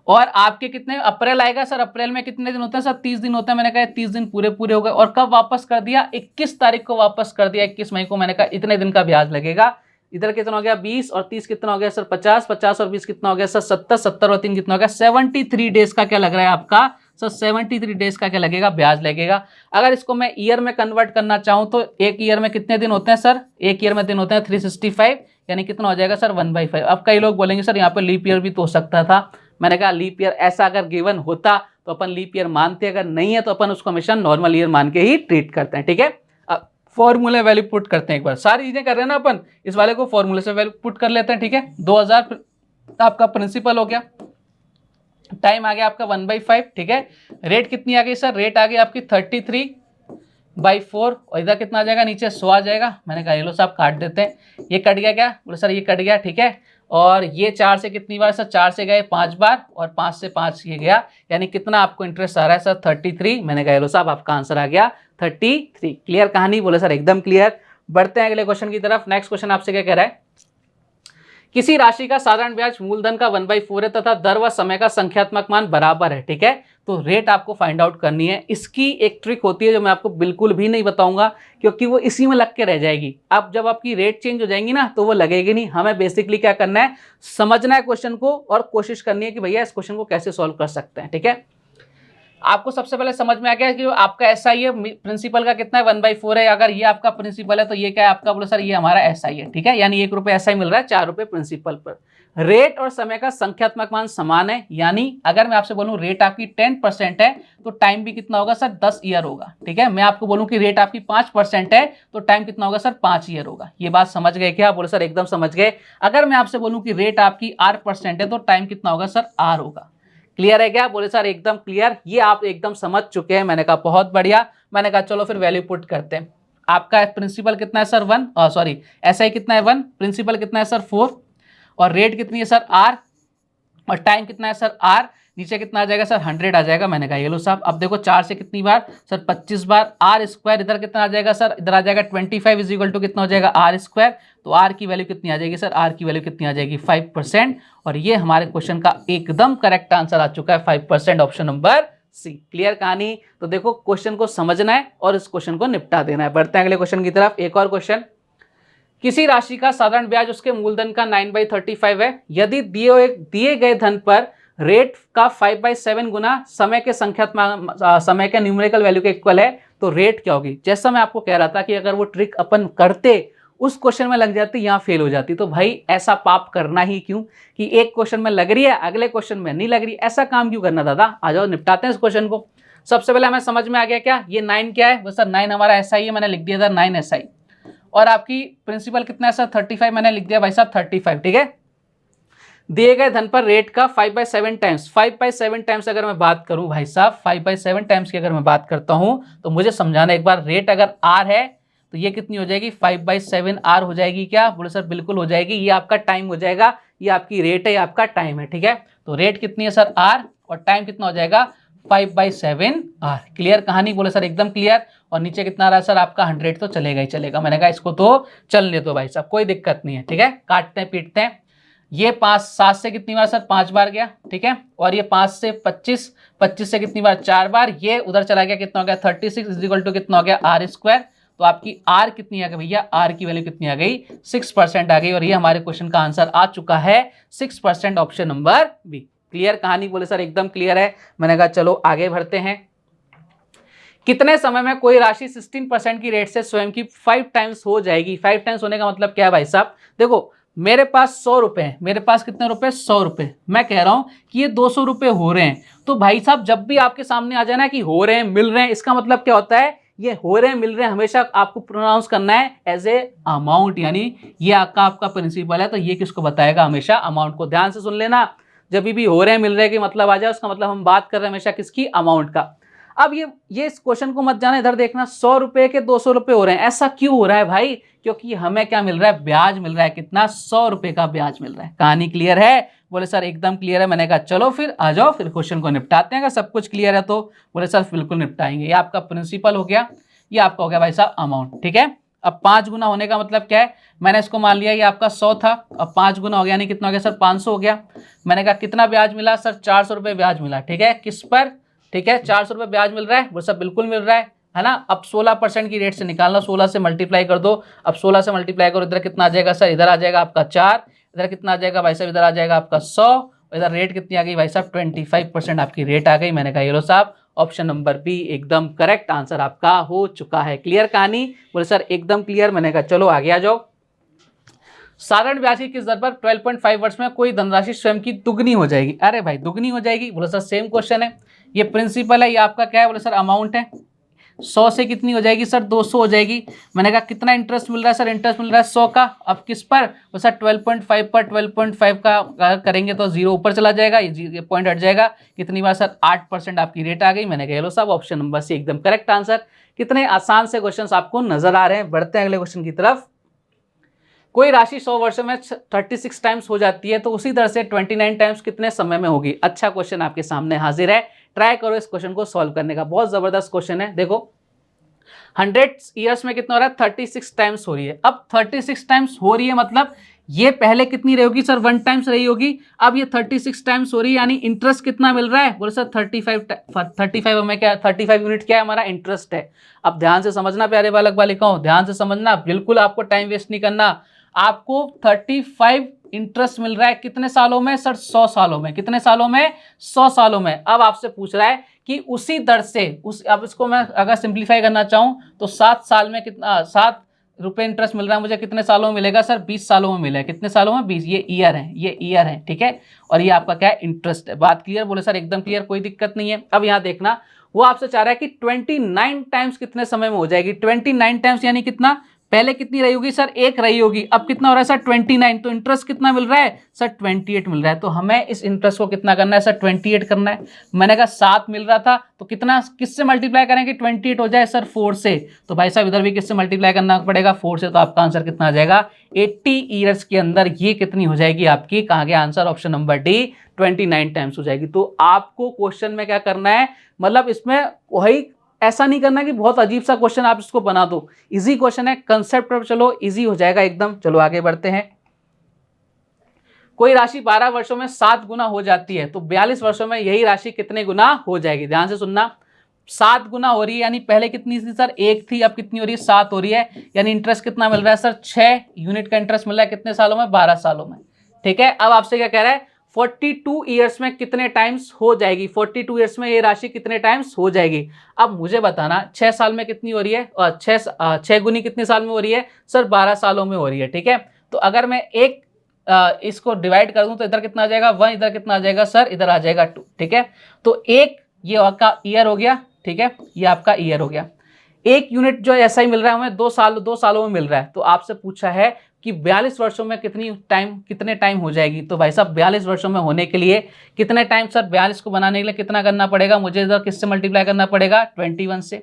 और आपके कितने? अप्रैल आएगा सर, अप्रैल में कितने दिन होते हैं सर? 30 दिन होते हैं। मैंने कहा 30 दिन पूरे पूरे हो गए। और कब वापस कर दिया? 21 तारीख को वापस कर दिया, 21 मई को। मैंने कहा इतने दिन का ब्याज लगेगा। इधर कितना हो गया? 20 और 30 कितना हो गया सर? 50। 50 और 20 कितना हो गया सर? 70। 70 और 3 कितना हो गया? 73 डेज का क्या लग रहा है आपका सर? 73 डेज का क्या लगेगा? ब्याज लगेगा। अगर इसको मैं ईयर में कन्वर्ट करना चाहूं तो एक ईयर में कितने दिन होते हैं सर? एक ईयर में दिन होते हैं 365, यानी कितना हो जाएगा सर? 1/5। अब कई लोग बोलेंगे सर यहाँ पे लीप ईयर भी तो हो सकता था। मैंने कहा लीप ईयर ऐसा अगर गिवन होता तो अपन लीप ईयर मानते, अगर नहीं है तो अपन उसको हमेशा नॉर्मल ईयर मान के ही ट्रीट करते हैं। ठीक है, अब फॉर्मूले वैल्यू पुट करते हैं। एक बार सारी चीजें कर रहे हैं ना अपन, इस वाले को फॉर्मूले से वैल्यू पुट कर लेते हैं। ठीक है, 2000 आपका प्रिंसिपल हो गया, टाइम आ गया आपका 1/5। ठीक है, रेट कितनी आ गई सर? रेट आ गई आपकी 33/4। और इधर कितना आ जाएगा? नीचे 100 आ जाएगा। मैंने कहा ये लो साहब काट देते हैं। ये कट गया क्या? बोले सर ये कट गया। ठीक है, और ये 4 से कितनी बार सर? 4 से गए 5 बार, और 5 से 5 ये गया, यानी कितना आपको इंटरेस्ट आ रहा है सर? 33। मैंने कहा लो साहब आपका आंसर आ गया 33। क्लियर कहानी? बोले सर एकदम क्लियर। बढ़ते हैं अगले क्वेश्चन की तरफ। नेक्स्ट क्वेश्चन आपसे क्या कह रहा है? किसी राशि का साधारण ब्याज मूलधन का 1/4 है तथा दर व समय का संख्यात्मक मान बराबर है। ठीक है, तो रेट आपको फाइंड आउट करनी है। इसकी एक ट्रिक होती है जो मैं आपको बिल्कुल भी नहीं बताऊंगा, क्योंकि वो इसी में लग के रह जाएगी। अब जब आपकी रेट चेंज हो जाएंगी ना तो वो लगेगी नहीं। हमें बेसिकली क्या करना है? समझना है क्वेश्चन को और कोशिश करनी है कि भैया इस क्वेश्चन को कैसे सॉल्व कर सकते हैं। ठीक है, आपको सबसे पहले समझ में आ गया कि आपका एसआई है, प्रिंसिपल का कितना है? 1/4 है। अगर ये आपका प्रिंसिपल है तो ये क्या है आपका? बोलो सर ये हमारा एसआई है। ठीक है, यानी 1 रुपये एसआई मिल रहा है, 4 रुपये प्रिंसिपल पर। रेट और समय का संख्यात्मक मान समान है, यानी अगर मैं आपसे बोलूं रेट आपकी 10% है तो टाइम भी कितना होगा सर? 10 ईयर होगा। ठीक है, मैं आपको बोलूं कि रेट आपकी 5% है तो टाइम कितना होगा सर? 5 ईयर होगा। ये बात समझ गए क्या? बोले सर एकदम समझ गए। अगर मैं आपसे बोलूं कि रेट आपकी R% है तो टाइम कितना होगा सर? R होगा। क्लियर है क्या? बोले सर एकदम क्लियर। ये आप एकदम समझ चुके हैं। मैंने कहा बहुत बढ़िया। मैंने कहा चलो फिर वैल्यू पुट करते हैं। आपका प्रिंसिपल कितना है सर? 1, सॉरी एसआई कितना है? 1, प्रिंसिपल कितना है सर? 4, और रेट कितनी है सर? R, और टाइम कितना है सर? R। नीचे कितना आ जाएगा सर? 100 आ जाएगा। मैंने कहा ये लो साहब। अब देखो 4 से कितनी बार सर? 25 बार। R स्क्वायर इधर कितना आ जाएगा सर? इधर आ जाएगा 25 इज इक्वल टू कितना हो जाएगा? R square. तो R की वैल्यू कितनी आ जाएगी सर? R की वैल्यू कितनी आ जाएगी? 5%। और ये हमारे क्वेश्चन का एकदम करेक्ट आंसर आ चुका है 5%, ऑप्शन नंबर सी। क्लियर कहानी? तो देखो क्वेश्चन को समझना है और इस क्वेश्चन को निपटा देना है। बढ़ते हैं अगले क्वेश्चन की तरफ। एक और क्वेश्चन, किसी राशि का साधारण ब्याज उसके मूलधन का 9/35 है। यदि दिए गए धन पर रेट का 5/7 गुना समय के संख्यात्मक समय के न्यूमेरिकल वैल्यू के इक्वल है तो रेट क्या होगी? जैसा मैं आपको कह रहा था कि अगर वो ट्रिक अपन करते उस क्वेश्चन में लग जाती, यहाँ फेल हो जाती। तो भाई ऐसा पाप करना ही क्यों कि एक क्वेश्चन में लग रही है, अगले क्वेश्चन में नहीं लग रही, ऐसा काम क्यों करना दादा। आ जाओ निपटाते हैं इस क्वेश्चन को। सबसे पहले हमें समझ में आ गया क्या, ये 9 क्या है, वो सर 9 हमारा SI है, मैंने लिख दिया था 9 SI। और आपकी प्रिंसिपल कितना है सर 35, मैंने लिख दिया भाई साहब 35, ठीक है। दिए गए धन पर रेट का 5/7 टाइम्स, 5/7 टाइम्स अगर मैं बात करूं भाई साहब, 5/7 टाइम्स की अगर मैं बात करता हूं तो मुझे समझाना एक बार, रेट अगर R है तो ये कितनी हो जाएगी 5/7 R हो जाएगी क्या, बोले सर बिल्कुल हो जाएगी। ये आपका टाइम हो जाएगा, ये आपकी रेट है, ये आपका टाइम है, ठीक है। तो रेट कितनी है सर R और टाइम कितना हो जाएगा 5/7 R। क्लियर कहानी, बोले सर एकदम क्लियर। और नीचे कितना आ रहा है सर आपका 100 तो चलेगा ही चलेगा। मैंने कहा इसको तो चलने दो भाई साहब, कोई दिक्कत नहीं है, ठीक है। काटते हैं पीटते हैं। ये 7 से कितनी बार सर 5 बार गया, ठीक है। और ये 5 से 25, 25 से कितनी बार 4 बार, ये उधर चला गया, कितना हो गया 36 इज इक्वल टू कितना हो गया R²। तो आपकी R कितनी आ गई भैया, R की वैल्यू कितनी आ गई 6% आ गई। और ये हमारे क्वेश्चन का आंसर आ चुका है 6%, ऑप्शन नंबर बी। क्लियर कहानी, बोले सर एकदम क्लियर है। मैंने कहा चलो आगे बढ़ते हैं। कितने समय में कोई राशि 16% की रेट से स्वयं की 5 टाइम्स हो जाएगी। 5 टाइम्स होने का मतलब क्या है भाई साहब, देखो मेरे पास 100 रुपए हैं, मेरे पास कितने रुपए 100 रुपए, मैं कह रहा हूं कि ये 200 रुपए हो रहे हैं। तो भाई साहब जब भी आपके सामने आ जाना कि हो रहे हैं मिल रहे हैं, इसका मतलब क्या होता है, ये हो रहे हैं मिल रहे हैं हमेशा आपको प्रोनाउंस करना है एज ए अमाउंट, यानी ये आपका प्रिंसिपल है। तो ये किसको बताएगा, हमेशा अमाउंट को। ध्यान से सुन लेना, जब भी हो रहे हैं मिल रहे हैं कि मतलब आ जाए, उसका मतलब हम बात कर रहे हैं हमेशा किसकी, अमाउंट का। अब ये इस क्वेश्चन को मत जाना, इधर देखना 100 रुपए के 200 रुपए हो रहे हैं। ऐसा क्यों हो रहा है भाई, क्योंकि हमें क्या मिल रहा है, ब्याज मिल रहा है। कितना 100 रुपए का ब्याज मिल रहा है। कहानी क्लियर है, बोले सर एकदम क्लियर है। मैंने कहा चलो फिर आ जाओ, फिर क्वेश्चन को निपटाते हैं। अगर सब कुछ क्लियर है तो बोले सर बिल्कुल निपटाएंगे। ये आपका प्रिंसिपल हो गया, ये आपका हो गया भाई साहब अमाउंट, ठीक है। अब 5 गुना होने का मतलब क्या है, मैंने इसको मान लिया ये आपका 100 था, अब 5 गुना हो गया, यानी कितना हो गया सर 500 हो गया। मैंने कहा कितना ब्याज मिला सर 400 रुपए ब्याज मिला, ठीक है। किस पर, ठीक है 400 रुपए ब्याज मिल रहा है, वो सब बिल्कुल मिल रहा है ना। अब 16% की रेट से निकालना, 16 से मल्टीप्लाई कर दो। अब 16 से मल्टीप्लाई करो, इधर कितना आ जाएगा सर, इधर आ जाएगा आपका 4, इधर कितना आ जाएगा भाई साहब, इधर आ जाएगा आपका 100, इधर रेट कितनी आ गई भाई साहब 25% आपकी रेट आ गई। मैंने कहा ये लो साहब ऑप्शन नंबर बी एकदम करेक्ट आंसर आपका हो चुका है। क्लियर कहानी, बोले सर एकदम क्लियर। मैंने कहा चलो आगे आ जाओ। साधारण ब्याज की किस दर पर 12.5 वर्ष में कोई धनराशि स्वयं की दुगनी हो जाएगी। अरे भाई दुगनी हो जाएगी, बोले सर सेम क्वेश्चन है, ये प्रिंसिपल है, ये आपका क्या है, बोले सर अमाउंट है। 100 से कितनी हो जाएगी सर 200 हो जाएगी। मैंने कहा कितना इंटरेस्ट मिल रहा है सर, इंटरेस्ट मिल रहा है 100 का। अब किस पर, वो सर 12.5 पर, 12.5 का करेंगे तो 0 ऊपर चला जाएगा, ये पॉइंट हट जाएगा। कितनी बार सर 8% आपकी रेट आ गई। मैंने कहा लो साहब ऑप्शन नंबर सी एकदम करेक्ट आंसर। कितने आसान से क्वेश्चन आपको नजर आ रहे हैं। बढ़ते हैं अगले क्वेश्चन की तरफ। कोई राशि 100 वर्षों में 36 टाइम्स हो जाती है, तो उसी तरह से 29 टाइम्स कितने समय में होगी। अच्छा क्वेश्चन आपके सामने हाजिर है, ट्राई करो इस क्वेश्चन को सॉल्व करने का। बहुत जबरदस्त क्वेश्चन है। देखो 100 ईयर्स में कितना हो रहा है 36 टाइम्स हो रही है। अब 36 टाइम्स हो रही है मतलब ये पहले कितनी रही होगी सर 1 टाइम्स रही होगी। अब ये 36 टाइम्स हो रही है, यानी इंटरेस्ट कितना मिल रहा है, बोले सर 35 हमें क्या 35 यूनिट क्या है हमारा इंटरेस्ट है। अब ध्यान से समझना प्यारे बालक बालिकाओं, ध्यान से समझना, बिल्कुल आपको टाइम वेस्ट नहीं करना। आपको 35 इंटरेस्ट मिल रहा है कितने सालों में सर 100 सालों में। कितने सालों में 100 सालों में। अब आपसे पूछ रहा है कि उसी दर से अब इसको मैं अगर सिंप्लीफाई करना चाहूं तो 7 साल में कितना 7 रुपए इंटरेस्ट मिल रहा है मुझे, कितने सालों में मिलेगा सर 20 सालों में मिलेगा। कितने सालों में 20, ये ईयर है, ये ईयर है, ठीक है। और ये आपका क्या है इंटरेस्ट है। बात क्लियर, बोले सर एकदम क्लियर, कोई दिक्कत नहीं है। अब यहाँ देखना, वो आपसे चाह रहा है कि 29 टाइम्स कितने समय में हो जाएगी। 29 टाइम्स यानी कितना, पहले कितनी रही होगी सर 1 रही होगी, अब कितना हो रहा है सर 29। तो इंटरेस्ट कितना मिल रहा है सर 28 मिल रहा है। तो हमें इस इंटरेस्ट को कितना करना है सर 28 करना है। मैंने कहा 7 मिल रहा था तो कितना किससे मल्टीप्लाई करेंगे 28 हो जाए सर 4 से। तो भाई साहब इधर भी किससे मल्टीप्लाई करना पड़ेगा 4 से। तो आपका आंसर कितना आ जाएगा 80 ईयर्स के अंदर ये कितनी हो जाएगी आपकी, कहाँ गया answer option number D 29 times हो जाएगी। तो आपको क्वेश्चन में क्या करना है, मतलब इसमें वही ऐसा नहीं करना कि बहुत अजीब सा क्वेश्चन आप इसको बना दो। इजी क्वेश्चन है, कंसेप्ट पर चलो इजी हो जाएगा एकदम। चलो आगे बढ़ते हैं। कोई राशि 12 वर्षों में 7 गुना हो जाती है, तो 42 वर्षों में यही राशि कितने गुना हो जाएगी। ध्यान से सुनना, 7 गुना हो रही है, यानी पहले कितनी थी सर 1 थी, अब कितनी हो रही है 7 हो रही है। यानी इंटरेस्ट कितना मिल रहा है सर 6 यूनिट का इंटरेस्ट मिल रहा है कितने सालों में 12 सालों में, ठीक है। अब आपसे क्या कह रहा है 42 ईयर्स में कितने टाइम्स हो जाएगी, 42 ईयर्स में ये राशि कितने टाइम्स हो जाएगी। अब मुझे बताना 6 साल में कितनी हो रही है, और 6 गुनी कितने साल में हो रही है सर, 12 सालों में हो रही है, ठीक है। तो अगर मैं एक इसको डिवाइड कर दूं तो इधर कितना आ जाएगा 1, इधर कितना आ जाएगा सर, इधर आ जाएगा 2, ठीक है। तो एक ये आपका ईयर हो गया, ठीक है, ये आपका ईयर हो गया। एक यूनिट जो ऐसा ही मिल रहा है हमें 2 सालों में मिल रहा है। तो आपसे पूछा है कि 42 वर्षों में कितने टाइम हो जाएगी। तो भाई साहब 42 वर्षों में होने के लिए कितने टाइम सर, 42 को बनाने के लिए कितना करना पड़ेगा मुझे, इधर किससे मल्टीप्लाई करना पड़ेगा 21 से,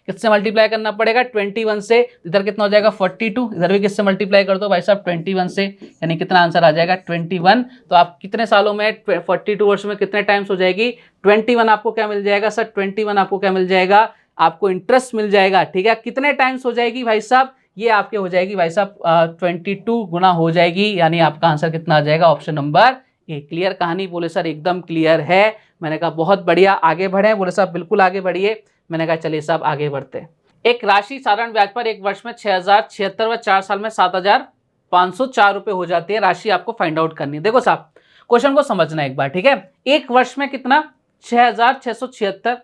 किससे मल्टीप्लाई करना पड़ेगा 21 से, इधर कितना हो जाएगा 42, इधर भी किससे मल्टीप्लाई कर दो भाई साहब 21 से, यानी कितना आंसर आ जाएगा 21। तो आप कितने सालों में 42 वर्ष में कितने टाइम्स हो जाएगी 21, आपको क्या मिल जाएगा सर 21 आपको क्या मिल जाएगा, आपको इंटरेस्ट मिल जाएगा, ठीक है। कितने टाइम्स हो जाएगी भाई साहब, ये आपके हो जाएगी भाई साहब 22 गुना हो जाएगी, यानी आपका आंसर कितना आ जाएगा ऑप्शन नंबर ए। क्लियर कहानी, बोले सर एकदम क्लियर है। मैंने कहा बहुत बढ़िया, आगे बढ़े, बोले साहब बिल्कुल आगे बढ़िए। मैंने कहा चलिए साहब आगे बढ़ते हैं। एक राशि साधारण ब्याज पर एक वर्ष में 6076 व 4 साल में 7504 रुपए हो जाती है, राशि आपको फाइंड आउट करनी है। देखो साहब क्वेश्चन को समझना एक बार, ठीक है। एक वर्ष में कितना 6676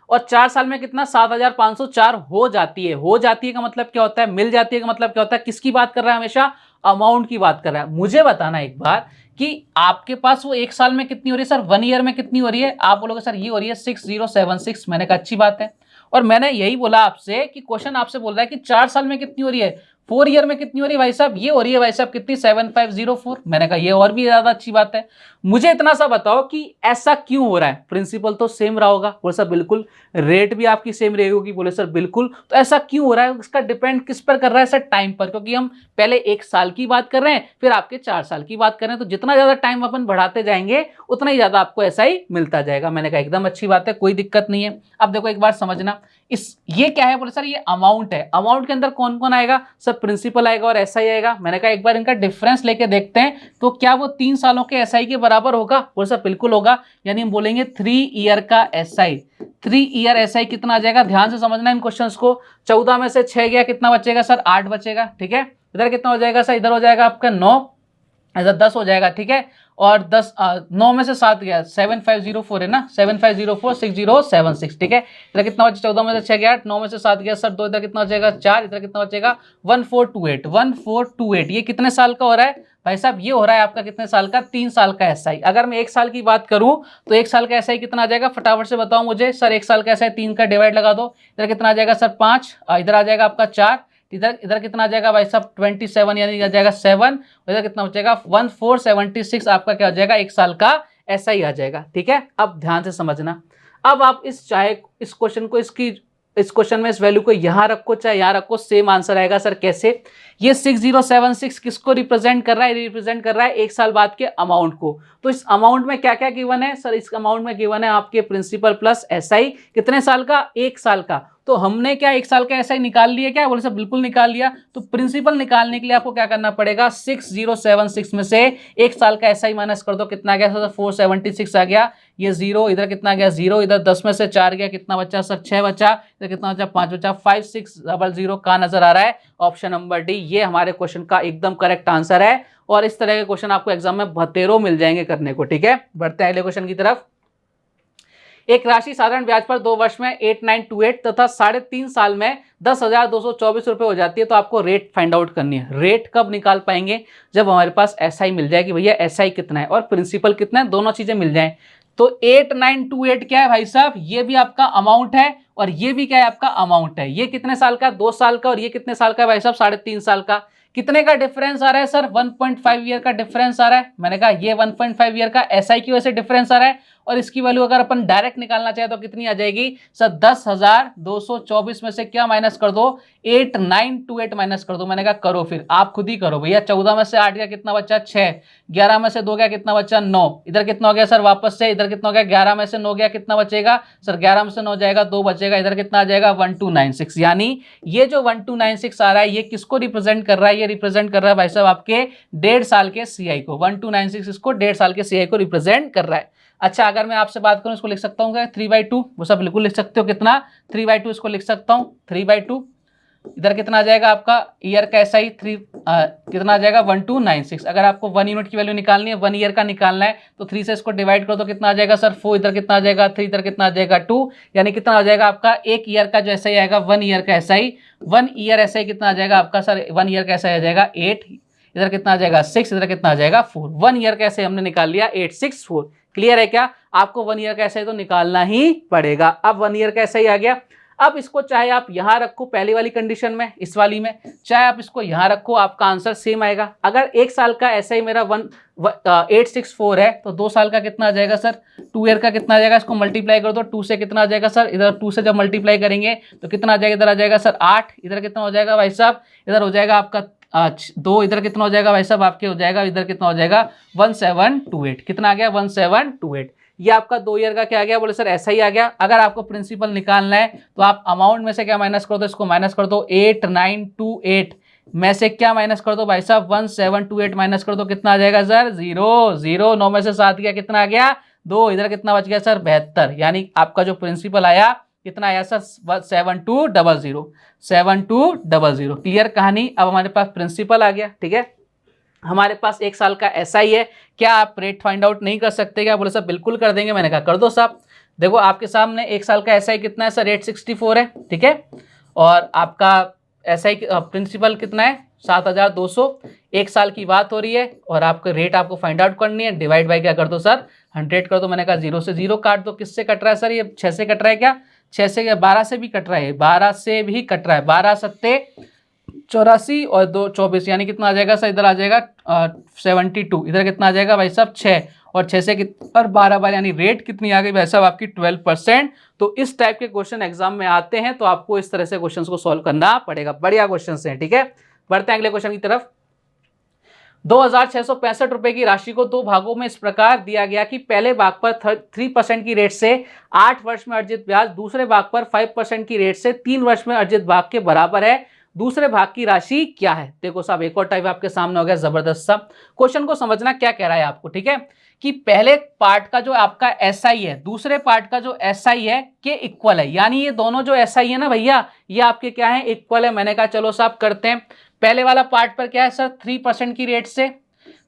और 4 साल में कितना 7504 हो जाती है। हो जाती है का मतलब क्या होता है, मिल जाती है का मतलब क्या होता है, किसकी बात कर रहा है, हमेशा अमाउंट की बात कर रहा है। मुझे बताना एक बार कि आपके पास वो एक साल में कितनी हो रही है सर, 1 ईयर में कितनी हो रही है। आप बोलोगे सर ये हो रही है 6076, मैंने कहा अच्छी बात है। और मैंने यही बोला आपसे कि क्वेश्चन आपसे बोल रहा है कि 4 साल में कितनी हो रही है, 4 ईयर में कितनी हो रही है भाई साहब, ये हो रही है भाई साहब कितनी 7504। मैंने कहा ये और भी ज्यादा अच्छी बात है। मुझे इतना सा बताओ कि ऐसा क्यों हो रहा है, प्रिंसिपल तो सेम रहा होगा, बोले सर बिल्कुल, रेट भी आपकी सेम रहेगी, बोले सर बिल्कुल। तो ऐसा क्यों हो रहा है, इसका डिपेंड किस पर कर रहा है सर, टाइम पर, क्योंकि हम पहले 1 साल की बात कर रहे हैं, फिर आपके 4 साल की बात कर रहे हैं। तो जितना ज्यादा टाइम अपन बढ़ाते जाएंगे उतना ही ज्यादा आपको ऐसा ही मिलता जाएगा। मैंने कहा एकदम अच्छी बात है, कोई दिक्कत नहीं है। अब देखो एक बार समझना, ये क्या है, बोले सर ये अमाउंट है। अमाउंट के अंदर कौन कौन आएगा सर, प्रिंसिपल आएगा और एसआई आएगा। मैंने कहा एक बार इनका डिफरेंस लेके देखते हैं, तो क्या वो 3 सालों के एसआई के बराबर होगा, बोले सर बिल्कुल होगा। यानी हम बोलेंगे 3 ईयर का एसआई, 3 ईयर एसआई कितना आ जाएगा, ध्यान से समझना इन क्वेश्चंस को। 14 में से 6 गया, कितना बचेगा सर 8 बचेगा, ठीक है। इधर कितना हो जाएगा सर, इधर हो जाएगा आपका 9, इधर 10 हो जाएगा, ठीक है। और 9 में से 7 गया, 7504 है ना, 7504 6076, ठीक है। इधर कितना बचा, 14 में से 6 गया, 9 में से 7 गया सर 2, इधर कितना बचेगा 4, इधर कितना बचेगा 1428, 1428। ये कितने साल का हो रहा है भाई साहब, ये हो रहा है आपका कितने साल का, 3 साल का एसआई। अगर मैं 1 साल की बात करूं तो 1 साल का एसआई कितना आ जाएगा, फटाफट से बताओ मुझे सर। 1 साल का एसआई 3 का डिवाइड लगा दो, इधर कितना आ जाएगा सर 5, इधर आ जाएगा आपका 4, इधर इधर कितना आ जाएगा भाई साहब 27, यानी आ जाएगा 7, इधर कितना बचेगा 1476, आपका क्या हो जाएगा 1 साल का ऐसा ही आ जाएगा, ठीक है। अब ध्यान से समझना, अब आप चाहे इस क्वेश्चन को इस क्वेश्चन में इस वैल्यू को यहां रखो चाहे यहां रखो, सेम आंसर आएगा सर। कैसे, ये 6076 किसको रिप्रेजेंट कर रहा है, रिप्रेजेंट कर रहा है 1 साल बाद के अमाउंट को। तो इस अमाउंट में क्या क्या गिवन है सर, इस अमाउंट में गिवन है आपके प्रिंसिपल प्लस एसआई, कितने साल का 1 साल का। तो हमने क्या 1 साल का एसआई निकाल लिया क्या, बोले सर बिल्कुल निकाल लिया। तो प्रिंसिपल निकालने के लिए आपको क्या करना पड़ेगा, 6076 में से 1 साल का एसआई माइनस कर दो, कितना गया सर 476 आ गया, ये 0, इधर कितना गया 0, इधर 10 में से 4 गया, कितना बचा सर 6 बचा, इधर कितना बचा 5 बचा, 5600 का नजर आ रहा है ऑप्शन नंबर डी। ये हमारे क्वेश्चन का एकदम करेक्ट आंसर है। और इस तरह के क्वेश्चन आपको एग्जाम में बतेरों मिल जाएंगे करने को, ठीक है। बढ़ते हैं अगले क्वेश्चन की तरफ। एक राशि साधारण ब्याज पर 2 वर्ष में 8928 तथा 3.5 साल में 10,224 रुपए हो जाती है। तो आपको रेट फाइंड आउट करनी है। रेट कब निकाल पाएंगे, जब हमारे पास एसआई मिल जाए कि भैया एसआई कितना है और प्रिंसिपल कितना है, दोनों चीजें मिल जाए। तो 8928 क्या है भाई साहब, ये भी आपका अमाउंट है और ये भी क्या है आपका अमाउंट है। ये कितने साल का, 2 साल का, और ये कितने साल का भाई साहब 3.5 साल का। कितने का डिफरेंस आ रहा है सर, 1.5 ईयर का डिफरेंस आ रहा है। मैंने कहा ये 1.5 ईयर का एसआई की वजह से डिफरेंस आ रहा है। और इसकी वैल्यू अगर अपन डायरेक्ट निकालना चाहे तो कितनी आ जाएगी सर, 10,224 में से क्या माइनस कर दो, 8928 माइनस कर दो। मैंने कहा करो, फिर आप खुद ही करो भैया। 14 में से 8 गया, कितना बचा 6, 11 में से 2 गया, कितना बचा 9, इधर कितना हो गया सर वापस से, इधर कितना हो गया 11 में से 9 गया, कितना बचेगा सर 11 में से 9 जाएगा 2 बचेगा, इधर कितना आ जाएगा 1296। यानी ये जो 1296 आ रहा है ये किसको रिप्रेजेंट कर रहा है, ये रिप्रेजेंट कर रहा है भाई साहब आपके 1.5 साल के सीआई को। 1296 इसको 1.5 साल के सीआई को रिप्रेजेंट कर रहा है। अच्छा, अगर मैं आपसे बात करूं इसको लिख सकता हूं क्या 3/2, वो सब बिल्कुल लिख सकते हो। कितना 3/2 इसको लिख सकता हूं 3/2, इधर कितना आ जाएगा आपका ईयर का एसआई 3 कितना आ जाएगा 1296। अगर आपको 1 यूनिट की वैल्यू निकालनी है, 1 ईयर का निकालना है, तो 3 से इसको डिवाइड करो तो कितना आ जाएगा सर 4, इधर कितना आ जाएगा 3, इधर कितना आ जाएगा 2, यानी कितना आ जाएगा आपका 1 ईयर का जो एसआई आएगा 1 ईयर का एसआई, 1 ईयर एसआई कितना आ जाएगा आपका सर 1 ईयर का एसआई आ जाएगा 8, इधर कितना आ जाएगा 6, इधर कितना आ जाएगा 4। 1 ईयर का एसआई हमने निकाल लिया 864। क्लियर है क्या? आपको 1 ईयर का एसआई तो निकालना ही पड़ेगा। अब 1 ईयर का एसआई आ गया। अब इसको चाहे आप यहां रखो पहली वाली कंडीशन में, इस वाली में, चाहे आप इसको यहां रखो, आपका आंसर सेम आएगा। अगर 1 साल का एसआई मेरा 864 है तो 2 साल का कितना आ जाएगा सर 2 ईयर का कितना आ जाएगा, इसको मल्टीप्लाई कर दो 2 से, कितना आ जाएगा सर इधर 2 से जब मल्टीप्लाई करेंगे तो कितना आ जाएगा, इधर आ जाएगा सर 8, इधर कितना हो जाएगा भाई साहब, इधर हो जाएगा आपका 2, इधर कितना हो जाएगा भाई साहब आपके हो जाएगा, इधर कितना हो जाएगा 1728, कितना आ गया 1728। ये आपका 2 ईयर का क्या आ गया, बोले सर ऐसा ही आ गया। अगर आपको प्रिंसिपल निकालना है तो आप अमाउंट में से क्या माइनस कर दो, इसको माइनस कर दो 8928 में से क्या माइनस कर दो भाई साहब 1728 माइनस कर दो, कितना आ जाएगा सर 0 0, 9 में से 7 गया, कितना आ गया 2, इधर कितना बच गया सर 72, यानी आपका जो प्रिंसिपल आया कितना आया सर 7200, 7200। क्लियर कहानी। अब हमारे पास प्रिंसिपल आ गया, ठीक है, हमारे पास 1 साल का एसआई है, क्या आप रेट फाइंड आउट नहीं कर सकते क्या? बोले सर बिल्कुल कर देंगे। मैंने कहा कर दो साहब। देखो आपके सामने 1 साल का एसआई कितना है सर 864 है, ठीक है, और आपका एसआई प्रिंसिपल कितना है 7200, 1 साल की बात हो रही है और आपका रेट आपको फाइंड आउट करनी है। डिवाइड बाई क्या कर दो सर 100 कर दो। मैंने कहा 0 से 0 काट दो। किससे कट रहा है सर ये 6 से कट रहा है क्या, 6 से या 12 से भी कट रहा है, 12 से भी कट रहा है, 12 सत्ते 84 और 2 24, यानी कितना आ जाएगा सर इधर आ जाएगा 72, इधर कितना आ जाएगा भाई साहब 6 और 6 से और 12 बार, यानी रेट कितनी आ गई भाई साहब आपकी 12%। तो इस टाइप के क्वेश्चन एग्जाम में आते हैं तो आपको इस तरह से क्वेश्चन को सॉल्व करना पड़ेगा। बढ़िया क्वेश्चन हैं, ठीक है। बढ़ते हैं अगले क्वेश्चन की तरफ। 2665 रुपए की राशि को 2 भागों में इस प्रकार दिया गया कि पहले भाग पर 3% की रेट से 8 वर्ष में अर्जित ब्याज दूसरे भाग पर 5% की रेट से 3 वर्ष में अर्जित भाग के बराबर है। दूसरे भाग की राशि क्या है? देखो साहब एक और टाइप आपके सामने हो गया जबरदस्त सा। क्वेश्चन को समझना क्या कह रहा है आपको, ठीक है, कि पहले पार्ट का जो आपका एसआई है दूसरे पार्ट का जो एसआई है के इक्वल है, यानी ये दोनों जो एसआई है ना भैया ये आपके क्या है इक्वल है। मैंने कहा चलो साहब करते हैं। पहले वाला पार्ट पर क्या है सर 3% की रेट से,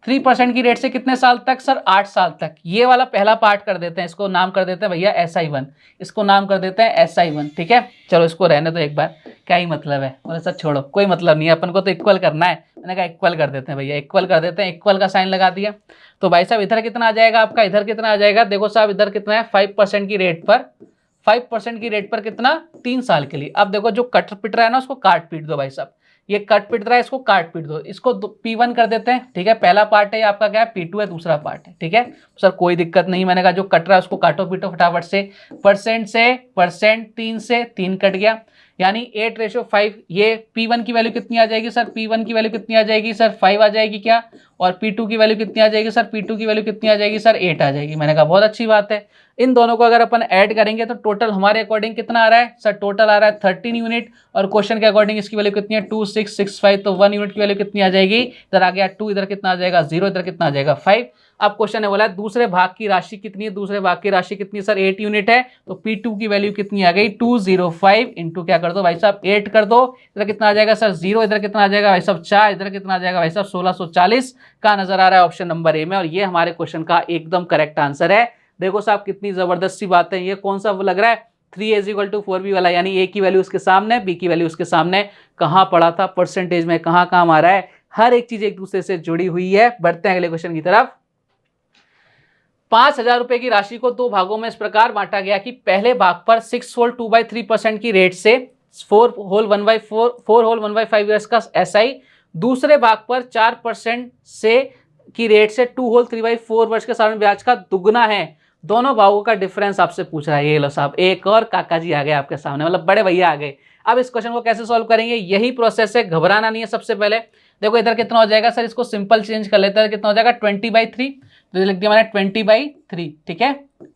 3% की रेट से कितने साल तक सर 8 साल तक। ये वाला पहला पार्ट कर देते हैं, इसको नाम कर देते हैं भैया SI1, इसको नाम कर देते हैं SI1, ठीक है। चलो इसको रहने दो एक बार, क्या ही मतलब है, बोले सर छोड़ो कोई मतलब नहीं है, अपन को तो इक्वल करना है। मैंने कहा इक्वल कर देते हैं भैया, इक्वल कर देते हैं, इक्वल का साइन लगा दिया। तो भाई साहब इधर कितना आ जाएगा आपका, इधर कितना आ जाएगा, देखो साहब इधर कितना है 5% की रेट पर, 5% की रेट पर कितना 3 साल के लिए। अब देखो जो कट पिट रहा है ना उसको काट पीट दो भाई साहब, ये कट पिट रहा है इसको काट पीट दो, इसको P1 कर देते हैं, ठीक है। पहला पार्ट है आपका क्या है P2 है, दूसरा पार्ट है, ठीक है सर कोई दिक्कत नहीं। मैंने कहा जो कट रहा है उसको काटो पीटो फटाफट से, परसेंट से परसेंट 3 से 3 कट गया, यानी 8:5। ये P1 की वैल्यू कितनी आ जाएगी सर, P1 की वैल्यू कितनी आ जाएगी सर 5 आ जाएगी क्या, और P2 की वैल्यू कितनी आ जाएगी सर, P2 की वैल्यू कितनी आ जाएगी सर 8 आ जाएगी। मैंने कहा बहुत अच्छी बात है। इन दोनों को अगर अपन ऐड करेंगे तो टोटल हमारे अकॉर्डिंग कितना आ रहा है सर, टोटल आ रहा है 13 यूनिट, और क्वेश्चन के अकॉर्डिंग इसकी वैल्यू कितनी है 2665, तो 1 यूनिट की वैल्यू कितनी आ जाएगी, इधर आ गया 2, इधर कितना आ जाएगा 0, इधर कितना आ जाएगा 5। अब क्वेश्चन है बोला दूसरे भाग की राशि कितनी है, दूसरे भाग की राशि कितनी है सर 8 यूनिट है, तो P2 की वैल्यू कितनी आ गई 205 इंटू क्या कर दो भाई साहब 8 कर दो, इधर कितना आ जाएगा सर 0, इधर कितना आ जाएगा भाई साहब 4, इधर कितना आ जाएगा भाई साहब 1640 का नजर आ रहा है ऑप्शन नंबर ए में, और ये हमारे क्वेश्चन का एकदम करेक्ट आंसर है। देखो साहब कितनी जबरदस्त सी बात है। ये कौन सा लग रहा है 3A = 4B वाला, यानी A की वैल्यू उसके सामने B की वैल्यू उसके सामने, कहाँ पड़ा था परसेंटेज में, कहाँ काम आ रहा है, हर एक चीज एक दूसरे से जुड़ी हुई है। बढ़ते हैं अगले क्वेश्चन की तरफ। 5000 रुपए की राशि को 2 भागों में इस प्रकार बांटा गया कि पहले भाग पर 6 होल 2/3% की रेट से 4 होल 1/5 ईयर्स का SI, दूसरे भाग पर 4% से की रेट से 2 होल 3/4 वर्ष के साधारण ब्याज का दुगना है। दोनों भागों का डिफरेंस आपसे पूछ रहा है। ये लो साहब एक और काका जी आ गए आपके सामने, मतलब बड़े भैया आ गए। अब इस क्वेश्चन को कैसे सॉल्व करेंगे, यही प्रोसेस है, घबराना नहीं है। सबसे पहले देखो इधर कितना हो जाएगा सर, इसको सिंपल चेंज कर लेते हैं, कितना हो जाएगा 20/3, तो लिख दिया मैंने 20/3, ठीक है,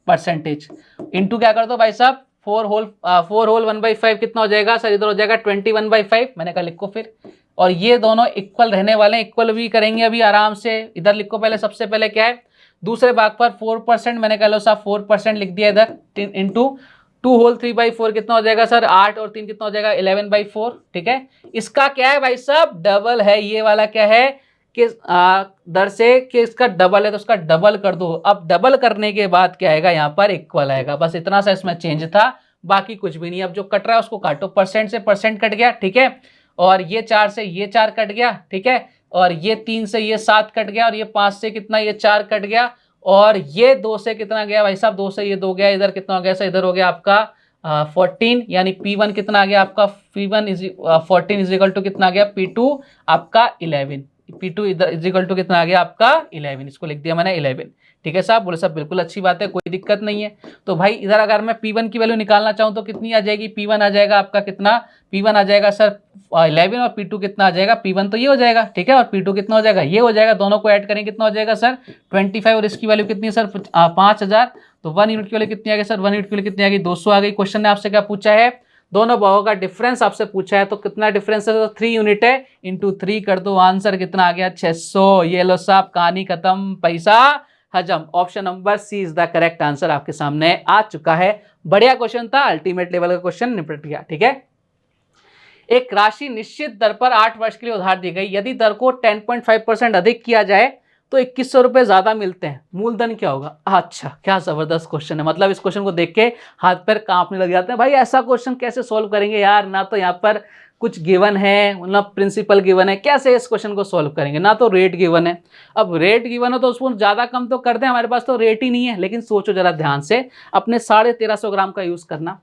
परसेंटेज इंटू क्या कर दो भाई साहब 4 होल 1/5 कितना हो जाएगा सर, इधर हो जाएगा 21/5, मैंने कहा लिखो फिर, और ये दोनों इक्वल रहने वाले हैं, इक्वल भी करेंगे अभी आराम से। इधर लिखो पहले, सबसे पहले क्या है दूसरे भाग पर 4%, मैंने कह लो साहब 4% लिख दिया इधर, इंटू 2 होल 3/4 कितना हो जाएगा सर, 8 और 3 कितना हो जाएगा 11/4। ठीक है, इसका क्या है भाई साहब, डबल है, ये वाला क्या है कि दर से कि इसका डबल है तो उसका डबल कर दो। अब डबल करने के बाद क्या आएगा, यहाँ पर इक्वल आएगा, बस इतना सा इसमें चेंज था, बाकी कुछ भी नहीं। अब जो कट रहा है उसको काटो, परसेंट से परसेंट कट गया, ठीक है, और ये 4 से ये 4 कट गया, ठीक है, और ये 3 से ये 7 कट गया, और ये 5 से कितना ये 4 कट गया, और ये 2 से कितना गया भाई साहब, 2 से ये 2 गया, इधर कितना हो गया सर, इधर हो गया आपका 14, यानी P1 कितना आ गया आपका, P1 14 इज इक्वल टू कितना आ गया, P2 आपका 11, P2 इधर इज इक्वल टू कितना आ गया आपका 11, इसको लिख दिया मैंने 11। ठीक है साहब, बोले साहब बिल्कुल अच्छी बात है, कोई दिक्कत नहीं है। तो भाई इधर अगर मैं P1 की वैल्यू निकालना चाहूँ तो कितनी आ जाएगी, P1 आ जाएगा आपका कितना, P1 आ जाएगा सर 11, और P2 कितना आ जाएगा, P1 तो ये हो जाएगा, ठीक है, और P2 कितना हो जाएगा, ये हो जाएगा, दोनों को ऐड करेंगे कितना हो जाएगा सर 25, और इसकी वैल्यू कितनी है सर 5000। तो 1 यूनिट की वैल्यू कितनी आ गई सर, 1 यूनिट की वैल्यू कितनी आ गई 200 आ गई। क्वेश्चन ने आपसे क्या पूछा है, दोनों भागों का डिफरेंस आपसे पूछा है, तो कितना डिफरेंस है, तो 3 यूनिट है, इंटू 3 कर दो, आंसर कितना आ गया 600। ये लो साहब, कहानी खत्म, पैसा हजम। Option number C is the correct answer आपके सामने आ चुका है। बढ़िया क्वेश्चन था, अल्टीमेट लेवल का क्वेश्चन निपट गया। ठीक है, एक राशि निश्चित दर पर 8 वर्ष के लिए उधार दी गई, यदि दर को 10.5% अधिक किया जाए तो 2100 रुपए ज्यादा मिलते हैं, मूलधन क्या होगा। अच्छा, क्या जबरदस्त क्वेश्चन है, मतलब इस क्वेश्चन को देख के हाथ पैर कांपने लग जाते हैं, भाई ऐसा क्वेश्चन कैसे सॉल्व करेंगे यार, ना तो यहाँ पर कुछ गिवन है, मतलब प्रिंसिपल गिवन है, कैसे इस क्वेश्चन को सॉल्व करेंगे, ना तो रेट गिवन है। अब रेट गिवन है तो उसको ज्यादा कम तो कर दें, हमारे पास तो रेट ही नहीं है। लेकिन सोचो जरा ध्यान से, अपने 1350 ग्राम का यूज करना,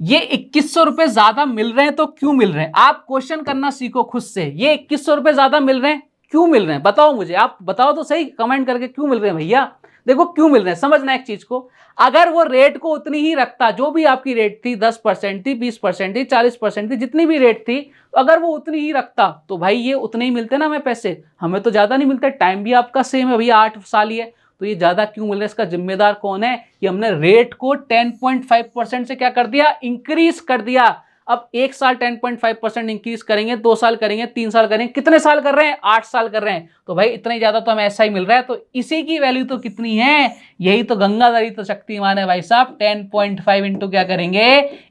ये 2100 रुपए ज्यादा मिल रहे हैं तो क्यों मिल रहे हैं, आप क्वेश्चन करना सीखो खुद से। ये 2100 रुपए ज्यादा मिल रहे हैं, क्यों मिल रहे हैं, बताओ मुझे, आप बताओ तो सही कमेंट करके, क्यों मिल रहे हैं भैया। देखो क्यों मिल रहे हैं, समझना एक चीज को, अगर वो रेट को उतनी ही रखता, जो भी आपकी रेट थी 10% थी, 20% थी, 40% थी, जितनी भी रेट थी, अगर वो उतनी ही रखता तो भाई ये उतने ही मिलते ना हमें पैसे, हमें तो ज्यादा नहीं मिलते। टाइम भी आपका सेम है भैया, 8 साल ही है, तो ये ज्यादा क्यों मिल रहा है, इसका जिम्मेदार कौन है, कि हमने रेट को 10.5% से क्या कर दिया, इंक्रीज कर दिया। अब एक साल 10.5% इंक्रीज करेंगे, 2 साल करेंगे, 3 साल करेंगे, कितने साल कर रहे हैं, 8 साल कर रहे हैं, तो भाई इतना ही ज्यादा तो हमें ऐसा ही मिल रहा है। तो इसी की वैल्यू तो कितनी है, यही तो गंगाधरी तो शक्तिमान है भाई साहब। 10.5 इंटू क्या करेंगे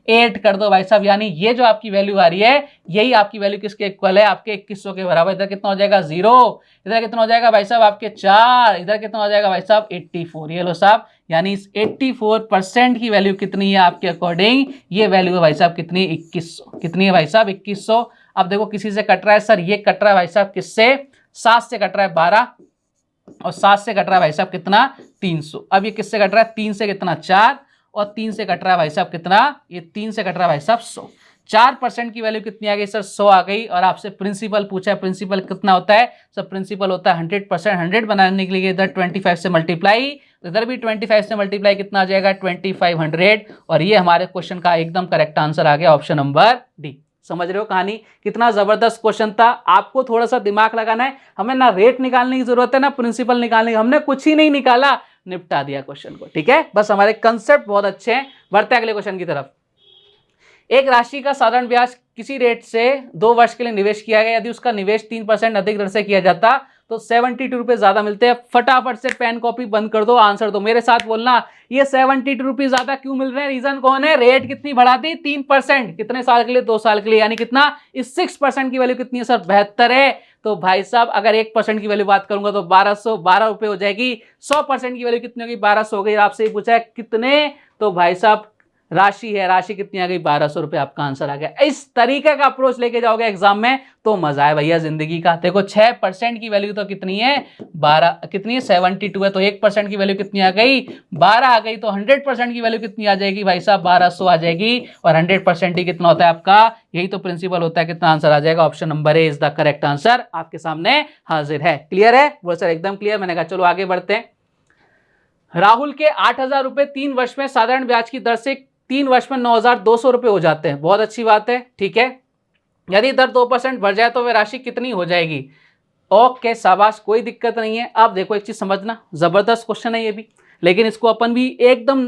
8 कर दो भाई साहब, यानी ये जो आपकी वैल्यू आ रही है, यही आपकी वैल्यू किसके इक्वल है, आपके 2100 के बराबर। इधर कितना हो जाएगा 0, इधर कितना हो जाएगा भाई साहब आपके 4, इधर कितना हो जाएगा भाई साहब 84। ये लो साहब, यानी इस 84% की वैल्यू कितनी है आपके अकॉर्डिंग, ये वैल्यू है भाई साहब कितनी, 2100। कितनी है भाई साहब 2100। अब देखो किसी से कट रहा है सर, ये कट रहा है भाई साहब किससे, 7 से कट रहा है 12, और 7 से कट रहा है भाई साहब कितना 300। अब ये किससे कट रहा है, 3 से कितना 4, और 3 से कट रहा है भाई साहब कितना, ये 3 से कट रहा है भाई साहब 100। 4% की वैल्यू कितनी आ गई सर, 100 आ गई। और आपसे प्रिंसिपल पूछा है, प्रिंसिपल कितना होता है सर, प्रिंसिपल होता है 100%। 100 बनाने के लिए इधर 25 से मल्टीप्लाई, इधर भी 25 से मल्टीप्लाई, कितना आ जाएगा 2500। और ये हमारे क्वेश्चन का एकदम करेक्ट आंसर आ गया, ऑप्शन नंबर डी। समझ रहे हो कहानी, कितना जबरदस्त क्वेश्चन था। आपको थोड़ा सा दिमाग लगाना है, हमें ना रेट निकालने की जरूरत है ना प्रिंसिपल निकालने की, हमने कुछ ही नहीं निकाला, निपटा दिया क्वेश्चन को। ठीक है, बस हमारे कंसेप्ट बहुत अच्छे हैं। बढ़ते हैं अगले क्वेश्चन की तरफ। एक राशि का साधारण ब्याज किसी रेट से 2 वर्ष के लिए निवेश किया गया, यदि उसका निवेश 3% अधिक दर से किया जाता तो 72 रुपए ज्यादा मिलते हैं। फटाफट से पेन कॉपी बंद कर दो, आंसर दो, मेरे साथ बोलना, ये 72 रुपीज ज्यादा क्यों मिल रहे हैं, रीजन कौन है, रेट कितनी बढ़ा दी 3%, कितने साल के लिए 2 साल के लिए, यानी कितना, इस 6% की वैल्यू कितनी है सर 72 है। तो भाई साहब अगर 1% की वैल्यू बात करूंगा तो 1212 रुपए हो जाएगी। 100% की वैल्यू कितनी होगी, 1200 हो गई। आपसे पूछा है कितने, तो भाई साहब राशि है, राशि कितनी आ गई 1200 रुपए, आपका आंसर आ गया। इस तरीके का अप्रोच लेके जाओगे एग्जाम में तो मजा है भैया जिंदगी का। देखो 6% की वैल्यू तो कितनी है 12, कितनी है 72 है, तो 1% की वैल्यू कितनी आ गई 12 आ गई, तो 100% की वैल्यू कितनी आ जाएगी भाई साहब 1200 आ जाएगी। और 100% ही कितना होता है आपका, यही तो प्रिंसिपल होता है, कितना आंसर आ जाएगा, option number A is the correct answer आपके सामने हाजिर है। क्लियर है वो सर, एकदम क्लियर। मैंने कहा चलो आगे बढ़ते हैं। राहुल के 8000 रुपए 3 वर्ष में साधारण ब्याज की दर से 3 वर्ष में 9200 रुपए हो जाते हैं, बहुत अच्छी बात है। ठीक है, यदि दर 2% बढ़ जाए तो वह राशि कितनी हो जाएगी। ओके शाबाश, कोई दिक्कत नहीं है। अब देखो एक चीज समझना, जबरदस्त क्वेश्चन है ये भी। लेकिन इसको अपन भी एकदम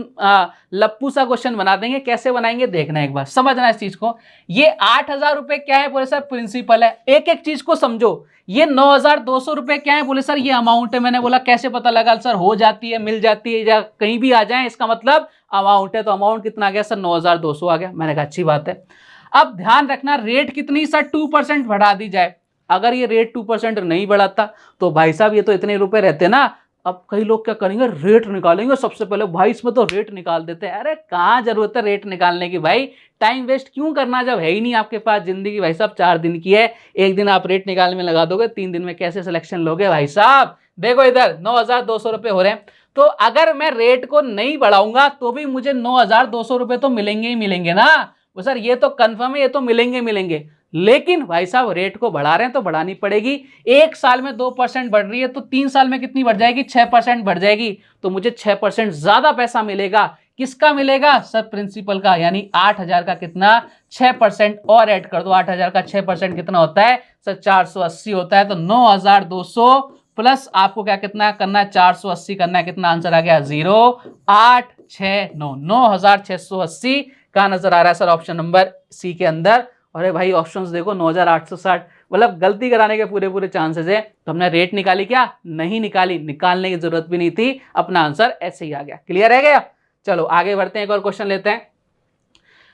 लप्पू सा क्वेश्चन बना देंगे। कैसे बनाएंगे देखना, एक बार समझना इस चीज को। ये 8,000 रुपए क्या है बोले सर, प्रिंसिपल है। एक एक चीज को समझो। ये 9,200 रुपए क्या है बोले सर, ये अमाउंट है। मैंने बोला कैसे पता लगा सर, हो जाती है, मिल जाती है, या कहीं भी आ जाए, इसका मतलब अमाउंट है। तो अमाउंट कितना आ गया सर, 9,200 आ गया। मैंने कहा अच्छी बात है। अब ध्यान रखना, रेट कितनी सर, 2% बढ़ा दी जाए। अगर ये रेट 2% नहीं बढ़ाता तो भाई साहब ये तो इतने रुपए रहते ना। अब कई लोग क्या करेंगे, रेट निकालेंगे सबसे पहले, भाई इसमें तो रेट निकाल देते हैं। अरे कहाँ जरूरत है रेट निकालने की भाई, टाइम वेस्ट क्यों करना जब है ही नहीं आपके पास। जिंदगी भाई साहब 4 दिन की है, एक दिन आप रेट निकालने में लगा दोगे, 3 दिन में कैसे सिलेक्शन लोगे भाई साहब। देखो इधर 9,200 रुपए हो रहे हैं, तो अगर मैं रेट को नहीं बढ़ाऊंगा तो भी मुझे 9,200 रुपए तो मिलेंगे ही मिलेंगे ना। वो सर ये तो कंफर्म है, ये तो मिलेंगे मिलेंगे। लेकिन भाई साहब रेट को बढ़ा रहे हैं तो बढ़ानी पड़ेगी। एक साल में 2% बढ़ रही है तो 3 साल में कितनी बढ़ जाएगी, 6% बढ़ जाएगी। तो मुझे 6% ज्यादा पैसा मिलेगा। किसका मिलेगा सर, प्रिंसिपल का। यानी 8,000 का कितना, 6% और ऐड कर दो। 8,000 का 6% कितना होता है सर, 480 होता है। तो 9,200 प्लस आपको क्या कितना करना है, 480 करना है। कितना आंसर आ गया, 0,869, 9,680 का नजर आ रहा है सर ऑप्शन नंबर सी के अंदर। अरे भाई ऑप्शंस देखो, 9,860, मतलब गलती कराने के पूरे पूरे चांसेस है। तो हमने रेट निकाली क्या, नहीं निकाली, निकालने की जरूरत भी नहीं थी, अपना आंसर ऐसे ही आ गया। क्लियर है गया। चलो आगे बढ़ते हैं, एक और क्वेश्चन लेते हैं।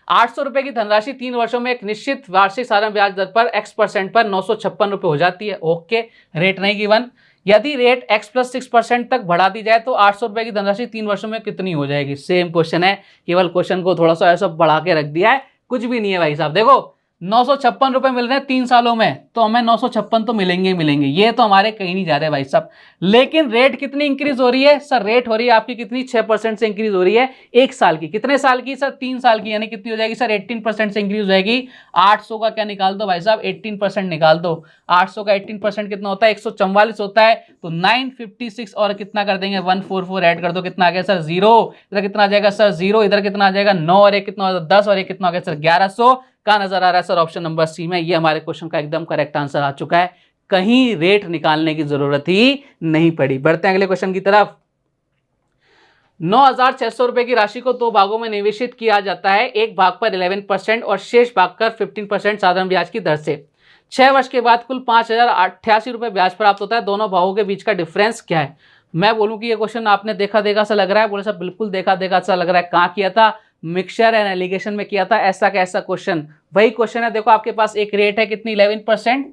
800 रुपए की धनराशि 3 वर्षों में एक निश्चित वार्षिक साधारण ब्याज दर पर x% पर 956 रुपए हो जाती है। ओके, रेट नहीं गिवन। यदि रेट x+6% तक बढ़ा दी जाए तो 800 रुपए की धनराशि 3 वर्षों में कितनी हो जाएगी। सेम क्वेश्चन है, केवल क्वेश्चन को थोड़ा सा ऐसा बढ़ा के रख दिया है, कुछ भी नहीं है भाई साहब। देखो 956 रुपए मिल रहे हैं 3 सालों में, तो हमें 956 तो मिलेंगे मिलेंगे, ये तो हमारे कहीं नहीं जा रहे भाई साहब। लेकिन रेट कितनी इंक्रीज हो रही है सर, रेट हो रही है आपकी कितनी, 6% से इंक्रीज हो रही है एक साल की। कितने साल की सर, 3 साल की। यानी कितनी हो जाएगी सर, 18% से इंक्रीज हो जाएगी। 800 का क्या निकाल दो भाई साहब, 18% निकाल दो। 800 का 18% कितना होता है, 144 होता है। तो 956 और कितना कर देंगे, 144 ऐड कर दो, कितना आ गया सर, 0। इधर कितना आ जाएगा सर, 0। इधर कितना आ जाएगा, 9 और 1 कितना हो जाएगा, 10 और 1 कितना हो गया सर, 1100 का नजर आ रहा है सर ऑप्शन नंबर सी में। ये हमारे क्वेश्चन का एकदम करेक्ट आंसर आ चुका है, कहीं रेट निकालने की जरूरत ही नहीं पड़ी। बढ़ते हैं अगले क्वेश्चन की तरफ। 9,600 रुपए की राशि को 2 भागों में निवेशित किया जाता है, एक भाग पर 11% और शेष भाग पर 15% साधारण ब्याज की दर से। 6 वर्ष के बाद कुल 5,088 रुपए ब्याज प्राप्त होता है। दोनों भागों के बीच का डिफरेंस क्या है। मैं बोलूं कि ये क्वेश्चन आपने देखा देखा सा लग रहा है, बोले साहब बिल्कुल देखा देखा सा लग रहा है। कहाँ किया था, मिक्सचर एंड एलिगेशन में किया था। ऐसा कैसा क्वेश्चन, वही क्वेश्चन है। देखो आपके पास एक रेट है कितनी, 11%,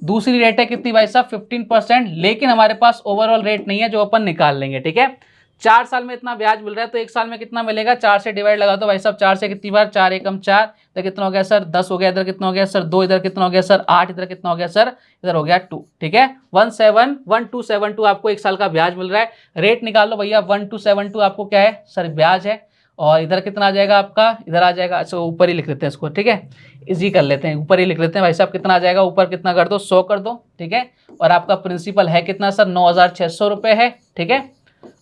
दूसरी रेट है कितनी भाई साहब, 15%। लेकिन हमारे पास ओवरऑल रेट नहीं है जो अपन निकाल लेंगे, ठीक है। 4 साल में इतना ब्याज मिल रहा है तो 1 साल में कितना मिलेगा, 4 से डिवाइड लगा दो भाई साहब। 4 से कितनी बार, 4 एकम 4, इधर कितना हो गया सर, 10 हो गया। इधर कितना हो गया सर, 2। इधर कितना हो गया सर, 8। इधर कितना हो गया सर, इधर हो गया 2, ठीक है। 171272 आपको 1 साल का ब्याज मिल रहा है। रेट निकाल लो भैया, 1272 आपको क्या है सर, ब्याज है। और इधर कितना आ जाएगा आपका, इधर आ जाएगा, अच्छा ऊपर ही लिख लेते हैं इसको, ठीक है, इजी कर लेते हैं, ऊपर ही लिख लेते हैं भाई साहब। कितना आ जाएगा, ऊपर कितना कर दो, 100 कर दो, ठीक है। और आपका प्रिंसिपल है कितना सर, 9,600 रुपए है, ठीक है।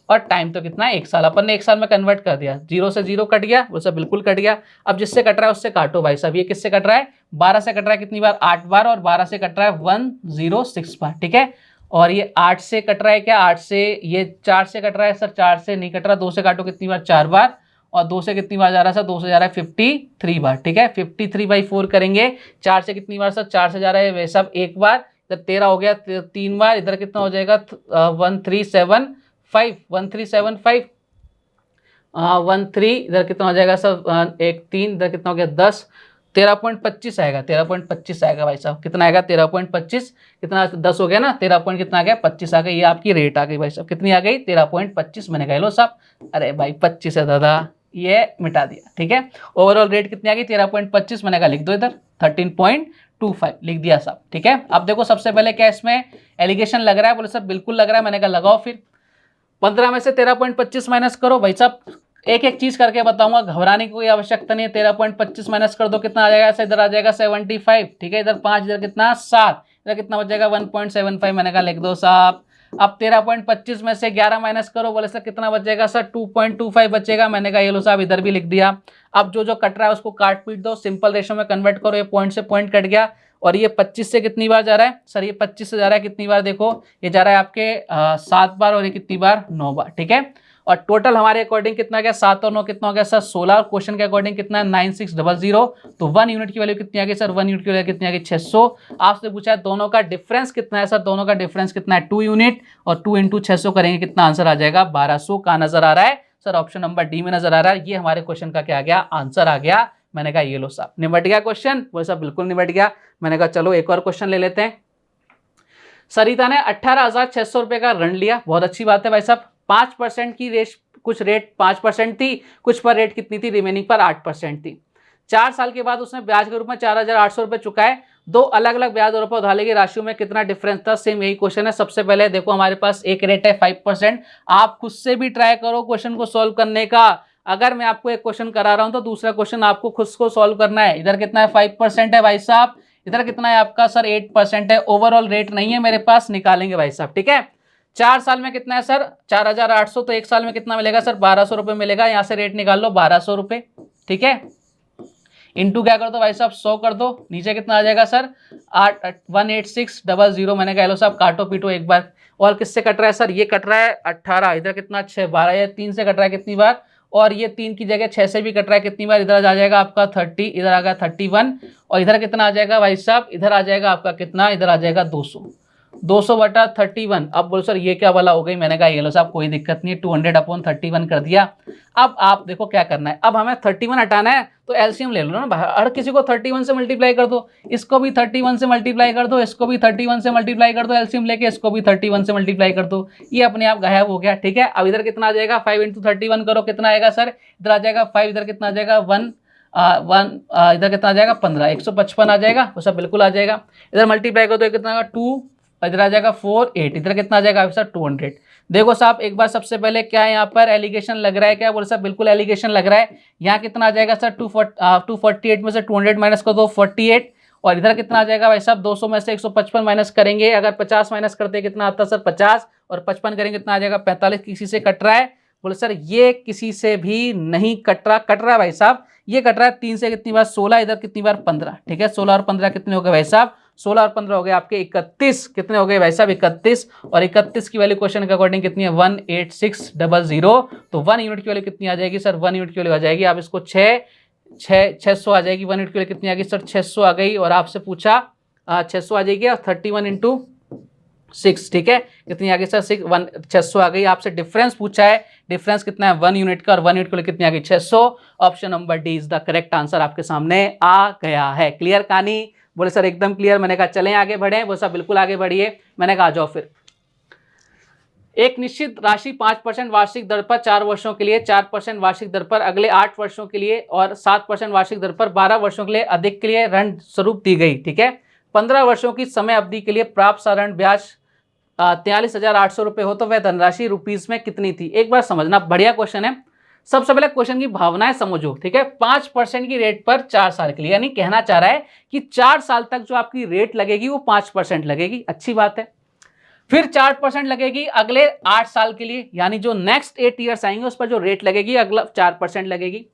और टाइम तो कितना है, 1 साल। अपन ने 1 साल में कन्वर्ट कर दिया, 0 से 0 कट गया, वो सब बिल्कुल कट गया। अब जिससे कट रहा है उससे काटो भाई साहब। ये किससे कट रहा है, 12 से कट रहा है कितनी बार, 8 बार। और 12 से कट रहा है 106 बार, ठीक है। और ये 8 से कट रहा है क्या, 8 से, ये 4 से कट रहा है सर, 4 से नहीं कट रहा, 2 से काटो कितनी बार, 4 बार। और 2 से कितनी बार जा रहा है सर, 2 से जा रहा है 53 बार, ठीक है। 53/4 करेंगे। 4 से कितनी बार सर, 4 से जा रहा है वैसा 1 बार। इधर 13 हो गया 3 बार। इधर कितना हो जाएगा, 1375, 1375, 13। इधर कितना हो जाएगा सर, 1 3। इधर कितना हो गया, 10, 13.25 आएगा, 13.25 आएगा भाई साहब। कितना आएगा, 13.25। कितना 10 हो गया ना, 13 पॉइंट कितना आ गया, 25 आ गई। ये आपकी रेट आ गई भाई साहब, कितनी आ गई, 13.25। मैंने कह लो साहब, अरे भाई 25 है दादा, ये मिटा दिया, ठीक है। ओवरऑल रेट कितनी आ गई, 13.25। मैंने कहा लिख दो इधर, 13.25 लिख दिया साहब, ठीक है। अब देखो सबसे पहले क्या इसमें एलिगेशन लग रहा है, बोले सर बिल्कुल लग रहा है। मैंने कहा लगाओ फिर। 15 में से 13.25 माइनस करो भाई साहब, एक एक चीज करके बताऊंगा, घबराने की कोई आवश्यकता नहीं है। 13.25 माइनस कर दो, कितना आ जाएगा, इधर आ जाएगा 75, ठीक है। इधर 5, इधर कितना 7, इधर कितना बच जाएगा 1.75। मैंने कहा लिख दो साहब। अब 13.25 में से 11 माइनस करो, बोले सर कितना बचेगा सर, 2.25 बचेगा। मैंने कहा ये लो साहब, इधर भी लिख दिया। अब जो जो कट रहा है उसको काट पीट दो, सिंपल रेशो में कन्वर्ट करो। ये पॉइंट से पॉइंट कट गया। और ये 25 से कितनी बार जा रहा है सर, ये 25 से जा रहा है कितनी बार, देखो ये जा रहा है आपके 7 बार। और ये कितनी बार, 9 बार, ठीक है। और टोटल हमारे अकॉर्डिंग कितना गया 7 और 9 कितना हो गया सर 16 और क्वेश्चन के अकॉर्डिंग कितना है 9600। तो 1 यूनिट की वैल्यू कितनी आ गई सर 1 यूनिट की वैल्यू कितनी आ गई 600। आपसे पूछा है दोनों का डिफरेंस कितना है सर, दोनों का डिफरेंस कितना है 2 यूनिट और 2 इंटू 600 करेंगे कितना आंसर आ जाएगा 1200 का नजर आ रहा है सर, ऑप्शन नंबर डी में नजर आ रहा है। ये हमारे क्वेश्चन का क्या आ गया आंसर आ गया। मैंने कहा ये लो साहब निपट गया क्वेश्चन, बोले साहब बिल्कुल निपट गया। मैंने कहा चलो एक और क्वेश्चन ले लेते हैं। सरिता ने 18,600 रुपए का ऋण लिया, बहुत अच्छी बात है भाई साहब। 5% की रेट, कुछ रेट 5% थी, कुछ पर रेट कितनी थी रिमेनिंग पर 8% थी। 4 साल के बाद उसने ब्याज के रूप में 4,800 रुपए चुकाए। दो अलग अलग ब्याज दरों पर उधार की राशियों में कितना डिफरेंस था, सेम यही क्वेश्चन है। सबसे पहले देखो हमारे पास एक रेट है 5%। आप खुद से भी ट्राई करो क्वेश्चन को सॉल्व करने का। अगर मैं आपको एक क्वेश्चन करा रहा हूं तो दूसरा क्वेश्चन आपको खुद को सॉल्व करना है। इधर कितना है 5% है भाई साहब, इधर कितना है आपका सर 8% है। ओवरऑल रेट नहीं है मेरे पास, निकालेंगे भाई साहब, ठीक है। 4 साल में कितना है सर 4,800, तो 1 साल में कितना मिलेगा सर 1,200 रुपए मिलेगा। यहां से रेट निकाल लो 1,200 रुपए, ठीक है। इंटू क्या कर दो भाई साहब 100 कर दो, नीचे कितना आ जाएगा सर 18600। मैंने कहा लो साहब काटो पीटो एक बार। और किससे कट रहा है सर, ये कट रहा है 18, इधर कितना 6 12, ये 3 से कट रहा है कितनी बार, और ये 3 की जगह 6 से भी कट रहा है कितनी बार। इधर आ जाएगा आपका 30, इधर आ गया 31, और इधर कितना आ जाएगा भाई साहब, इधर आ जाएगा आपका कितना, इधर आ जाएगा 200 बटा 31। अब बोलो सर ये क्या वाला हो गई। मैंने कहा ये लो साहब कोई दिक्कत नहीं, 200/31 कर दिया। अब आप देखो क्या करना है, अब हमें 31 हटाना है तो एलसीएम ले लो ना। हर किसी को 31 से मल्टीप्लाई कर दो, इसको भी 31 से मल्टीप्लाई कर दो, इसको भी 31 से मल्टीप्लाई कर दो, एलसीएम लेके इसको भी 31 से मल्टीप्लाई कर दो। ये अपने आप गायब हो गया, ठीक है। अब इधर कितना आ जाएगा 5 इंटू 31 करो, कितना आएगा सर, इधर आ जाएगा 5, इधर कितना आ जाएगा 1 इधर कितना आ जाएगा 15, 155 आ जाएगा, वो सब बिल्कुल आ जाएगा। इधर मल्टीप्लाई करो तो कितना आएगा 2, इधर आ जाएगा 4 8, इधर कितना आ जाएगा सर 200। देखो साहब एक बार सबसे पहले क्या है यहाँ पर एलिगेशन लग रहा है, क्या बोले साहब बिल्कुल एलिगेशन लग रहा है। यहाँ कितना आ जाएगा सर 248 में से 200 माइनस कर दो 48, और इधर कितना आ जाएगा भाई साहब 200 में से 155 माइनस करेंगे, अगर 50 माइनस करते कितना आता है सर 50, और 55 करेंगे कितना आ जाएगा 45। किसी से कट रहा है, बोले सर ये किसी से भी नहीं कट रहा है भाई साहब, ये कट रहा है 3 से कितनी बार 16, इधर कितनी बार 15, ठीक है। 16 और 15 कितने हो गए भाई साहब, 16 और 15 हो गए आपके 31, कितने हो गए भाई साहब 31, और 31 की वैल्यू क्वेश्चन के अकॉर्डिंग कितनी है 18600। तो 1 यूनिट की वैल्यू कितनी आ जाएगी सर, 1 यूनिट की वैल्यू आ जाएगी, आप इसको 600 आ जाएगी। 1 यूनिट की वैल्यू कितनी आ गई सर 600 आ गई, और आपसे पूछा 600 आ जाएगी, और 31 इंटू 6, ठीक है, कितनी आ गई सर 600 आ गई। आपसे डिफरेंस पूछा है, डिफरेंस कितना है 1 यूनिट का, और 1 यूनिट के लिए कितनी आ गई 600। Option number D is the correct answer आपके सामने आ गया है। क्लियर कहानी, बोले सर एकदम क्लियर। मैंने कहा चलें आगे बढ़े, बोले सर बिल्कुल आगे बढ़िए। मैंने कहा आ जाओ फिर। एक निश्चित राशि 5% वार्षिक दर पर 4 वर्षों के लिए, 4% वार्षिक दर पर अगले 8 वर्षों के लिए, और 7% वार्षिक दर पर 12 वर्षों के लिए अधिक के लिए ऋण स्वरूप दी गई, ठीक है। 15 वर्षों की समय अवधि के लिए प्राप्त साधारण ब्याज 43,800 रुपए हो तो वह धनराशि रुपीज में कितनी थी। एक बार समझना, बढ़िया क्वेश्चन है। सबसे पहले क्वेश्चन की भावनाएं समझो, ठीक है। 5% की रेट पर 4 साल के लिए, यानी कहना चाह रहा है कि 4 साल तक जो आपकी रेट लगेगी वो 5% लगेगी, अच्छी बात है। फिर 4% लगेगी अगले 8 साल के लिए, यानी जो नेक्स्ट 8 ईयर्स आएंगे उस पर जो रेट लगेगी अगला 4% लगेगी।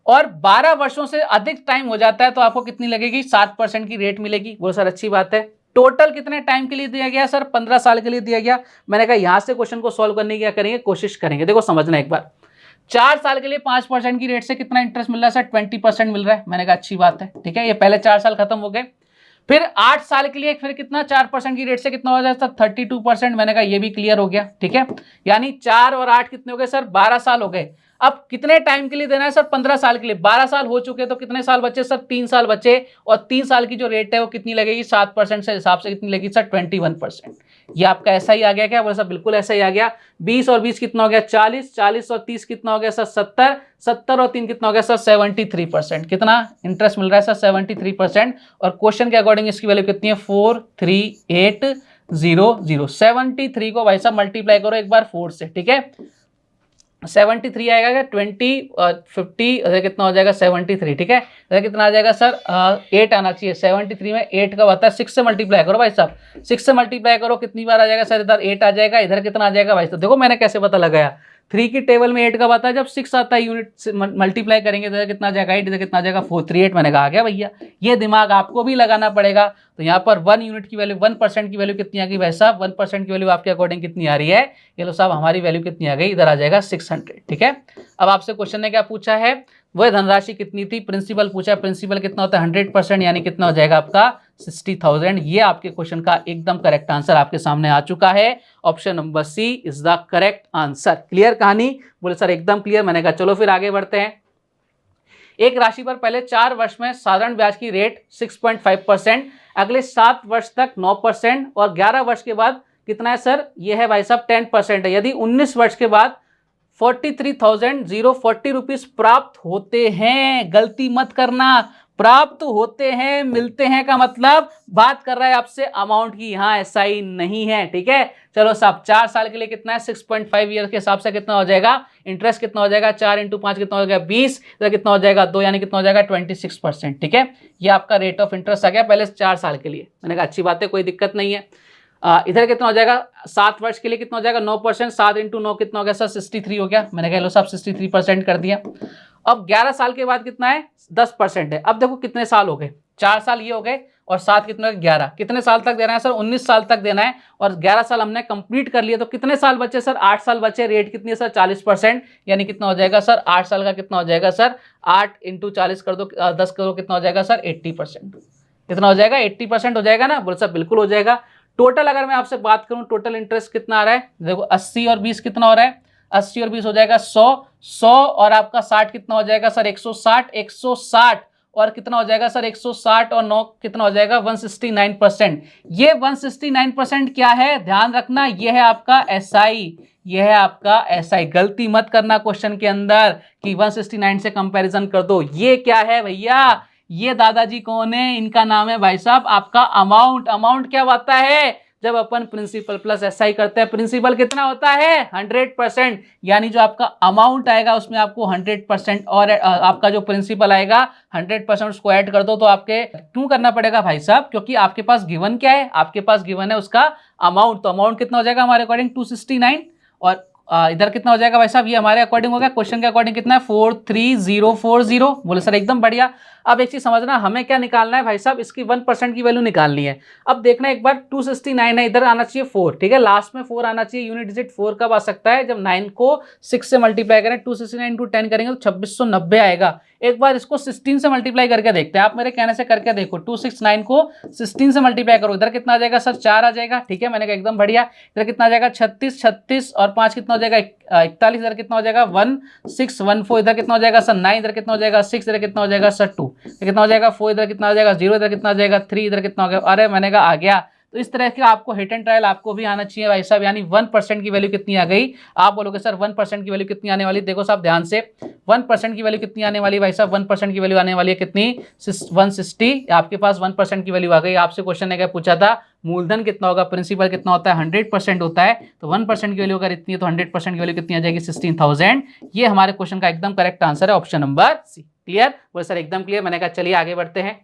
और 12 वर्षों से अधिक टाइम हो जाता है तो आपको कितनी लगेगी 7% की रेट मिलेगी। वो सर अच्छी बात है। टोटल कितने टाइम के लिए दिया गया सर 15 साल के लिए दिया गया। मैंने कहा यहां से क्वेश्चन को सॉल्व करने की क्या करेंगे, कोशिश करेंगे। देखो समझना एक बार, 4 साल के लिए 5% की रेट से कितना इंटरेस्ट मिल रहा है सर 20% मिल रहा है। मैंने कहा अच्छी बात है, ठीक है। ये पहले 4 साल खत्म हो गए। फिर 8 साल के लिए फिर कितना 4% की रेट से कितना हो जाए सर 32%। मैंने कहा ये भी क्लियर हो गया, ठीक है। यानी 4 और 8 कितने हो गए सर 12 साल हो गए। अब कितने टाइम के लिए देना है सर 15 साल के लिए। 12 साल हो चुके तो कितने साल बचे सर 3 साल बचे, और 3 साल की जो रेट है वो कितनी लगेगी 7% से हिसाब से कितनी लगेगी सर 21%। ये आपका ऐसा ही आ गया क्या, बोले सर बिल्कुल ऐसा ही आ गया। 20 और 20 कितना हो गया 40, 40 और 30 कितना हो गया सर 70, 70 और 3 कितना हो गया सर 73%। कितना इंटरेस्ट मिल रहा है सर 73%। और क्वेश्चन के अकॉर्डिंग इसकी वैल्यू कितनी है 43800। 73 को भाई साहब मल्टीप्लाई करो एक बार 4 से, ठीक है। 73 आएगा क्या 20 50 कितना हो जाएगा 73, ठीक है। कितना आ जाएगा सर 8 आना चाहिए। 73 में 8 का होता है 6 से मल्टीप्लाई करो भाई साहब, 6 से मल्टीप्लाई करो कितनी बार आ जाएगा सर, इधर 8 आ जाएगा, इधर कितना आ जाएगा भाई साहब। देखो मैंने कैसे पता लगाया, 3 की टेबल में 8 का आता है, जब 6 आता है यूनिट से मल्टीप्लाई करेंगे तो कितना जाएगा 8, इधर कितना जाएगा 438। मैंने कहा आ गया भैया, ये दिमाग आपको भी लगाना पड़ेगा। तो यहाँ पर 1 यूनिट की वैल्यू 1% की वैल्यू कितनी आ गई भाई साहब, 1% की वैल्यू आपके अकॉर्डिंग कितनी आ रही है, ये लो साहब हमारी वैल्यू कितनी आ गई, इधर आ जाएगा 600। ठीक है, अब आपसे क्वेश्चन ने क्या पूछा है, वह धनराशि कितनी थी, प्रिंसिपल पूछा है, प्रिंसिपल कितना होता है 100%, यानी कितना हो जाएगा आपका 60,000। ये आपके क्वेश्चन का एकदम करेक्ट आंसर आपके सामने आ चुका है। Option number C is the correct answer. Clear कहानी, बोले सर एकदम क्लियर। मैंने कहा चलो फिर आगे बढ़ते हैं। एक राशि पर पहले 4 वर्ष में साधारण ब्याज की रेट 6.5%, अगले 7 वर्ष तक 9% और 11 वर्ष के बाद कितना है सर, ये है भाई साहब 10% है। यदि 19 वर्ष के बाद 43,040 रुपीज प्राप्त होते हैं, गलती मत करना, प्राप्त होते हैं, मिलते हैं का मतलब बात कर रहा है आपसे अमाउंट की, यहाँ एसआई नहीं है। ठीक है, चलो साहब 4 साल के लिए कितना है 6.5 ईयर के हिसाब से कितना हो जाएगा, इंटरेस्ट कितना हो जाएगा 4 × 5 कितना हो जाएगा 20, इधर कितना हो जाएगा 2, यानी कितना हो जाएगा 26%। ठीक है, ये आपका रेट ऑफ इंटरेस्ट आ गया पहले 4 साल के लिए। मैंने कहा अच्छी बात है, कोई दिक्कत नहीं है। इधर कितना हो जाएगा 7 वर्ष के लिए कितना हो जाएगा 9%, 7 × 9 कितना हो गया सर 63 हो गया। मैंने कहा लो साहब 63% कर दिया। अब 11 साल के बाद कितना है 10% है। अब देखो कितने साल हो गए, 4 साल ये हो गए और 7 कितना 11, कितने साल तक देना है सर 19 साल तक देना है, और 11 साल हमने कंप्लीट कर लिए, तो कितने साल बचे सर 8 साल बचे। रेट कितनी है सर 40%, यानी कितना हो जाएगा सर 8 साल का कितना हो जाएगा सर 8 × 40 कर दो 10 करो कितना हो जाएगा सर 80%। कितना हो जाएगा 80% हो जाएगा ना, बोल सर बिल्कुल हो जाएगा। टोटल अगर मैं आपसे बात करूं टोटल इंटरेस्ट कितना आ रहा है, देखो 80 और 20 कितना हो रहा है, 80 और 20 हो जाएगा 100 और आपका 60 कितना हो जाएगा सर 160 और कितना हो जाएगा सर 160 और 9 कितना हो जाएगा 169%। ये 169% क्या है ध्यान रखना, ये है आपका एसआई, ये है आपका एसआई। गलती मत करना क्वेश्चन के अंदर कि 169 से कंपैरिजन कर दो। ये क्या है भैया, ये दादाजी कौन है, इनका नाम है भाई साहब आपका अमाउंट। अमाउंट क्या आता है, जब अपन प्रिंसिपल प्लस एसआई करते हैं, प्रिंसिपल कितना होता है 100%, यानी जो आपका अमाउंट आएगा उसमें आपको 100% और आपका जो प्रिंसिपल आएगा 100% उसको ऐड कर दो। तो आपके क्यों करना पड़ेगा भाई साहब, क्योंकि आपके पास गिवन क्या है, आपके पास गिवन है उसका अमाउंट। तो अमाउंट कितना हो जाएगा हमारे अकॉर्डिंग 269 और इधर कितना हो जाएगा भाई साहब, ये हमारे अकॉर्डिंग हो गया, क्वेश्चन के अकॉर्डिंग कितना है 43040। बोले सर एकदम बढ़िया। अब एक चीज समझना, हमें क्या निकालना है भाई साहब, इसकी 1% की वैल्यू निकालनी है। अब देखना एक बार 269 है, इधर आना चाहिए 4, ठीक है, लास्ट में 4 आना चाहिए। यूनिट डिजिट 4 कब आ सकता है, जब 9 को 6 से मल्टीप्लाई करें, 269 × 10 करेंगे तो 2690 आएगा। एक बार इसको 16 से मल्टीप्लाई करके देखते हैं, आप मेरे कहने से करके देखो। 269 को 16 से मल्टीप्लाई करो, इधर कितना आ जाएगा सर 4 आ जाएगा। ठीक है, मैंने कहा एकदम बढ़िया। इधर कितना आ जाएगा 36 और 5 कितना हो जाएगा 41, इधर कितना हो जाएगा 1614, इधर कितना हो जाएगा सर 9, इधर कितना हो जाएगा 6, इधर कितना हो जाएगा सर 2, कितना हो जाएगा 4, इधर कितना हो जाएगा 0, इधर कितना हो जाएगा 3, इधर कितना हो गया, अरे मैंने कहा आ गया। तो इस तरह के आपको हिट एंड ट्रायल आपको भी आना चाहिए भाई साहब, यानी 1% की वैल्यू कितनी आ गई। आप बोलोगे सर 1% की वैल्यू कितनी आने वाली, देखो साहब ध्यान से 1% की वैल्यू कितनी आने वाली भाई साहब, 1% की वैल्यू आने वाली है कितनी 160। आपके पास 1% की वैल्यू आ गई। आपसे क्वेश्चन ने क्या पूछा था, मूलधन कितना होगा, प्रिंसिपल कितना होता है 100% होता है, तो 1% की वैल्यू अगर इतनी है तो 100% की वैल्यू कितनी आ जाएगी 16,000। ये हमारे क्वेश्चन का एकदम करेक्ट आंसर है, ऑप्शन नंबर सी। क्लियर, बोले सर एकदम क्लियर। मैंने कहा चलिए आगे बढ़ते हैं।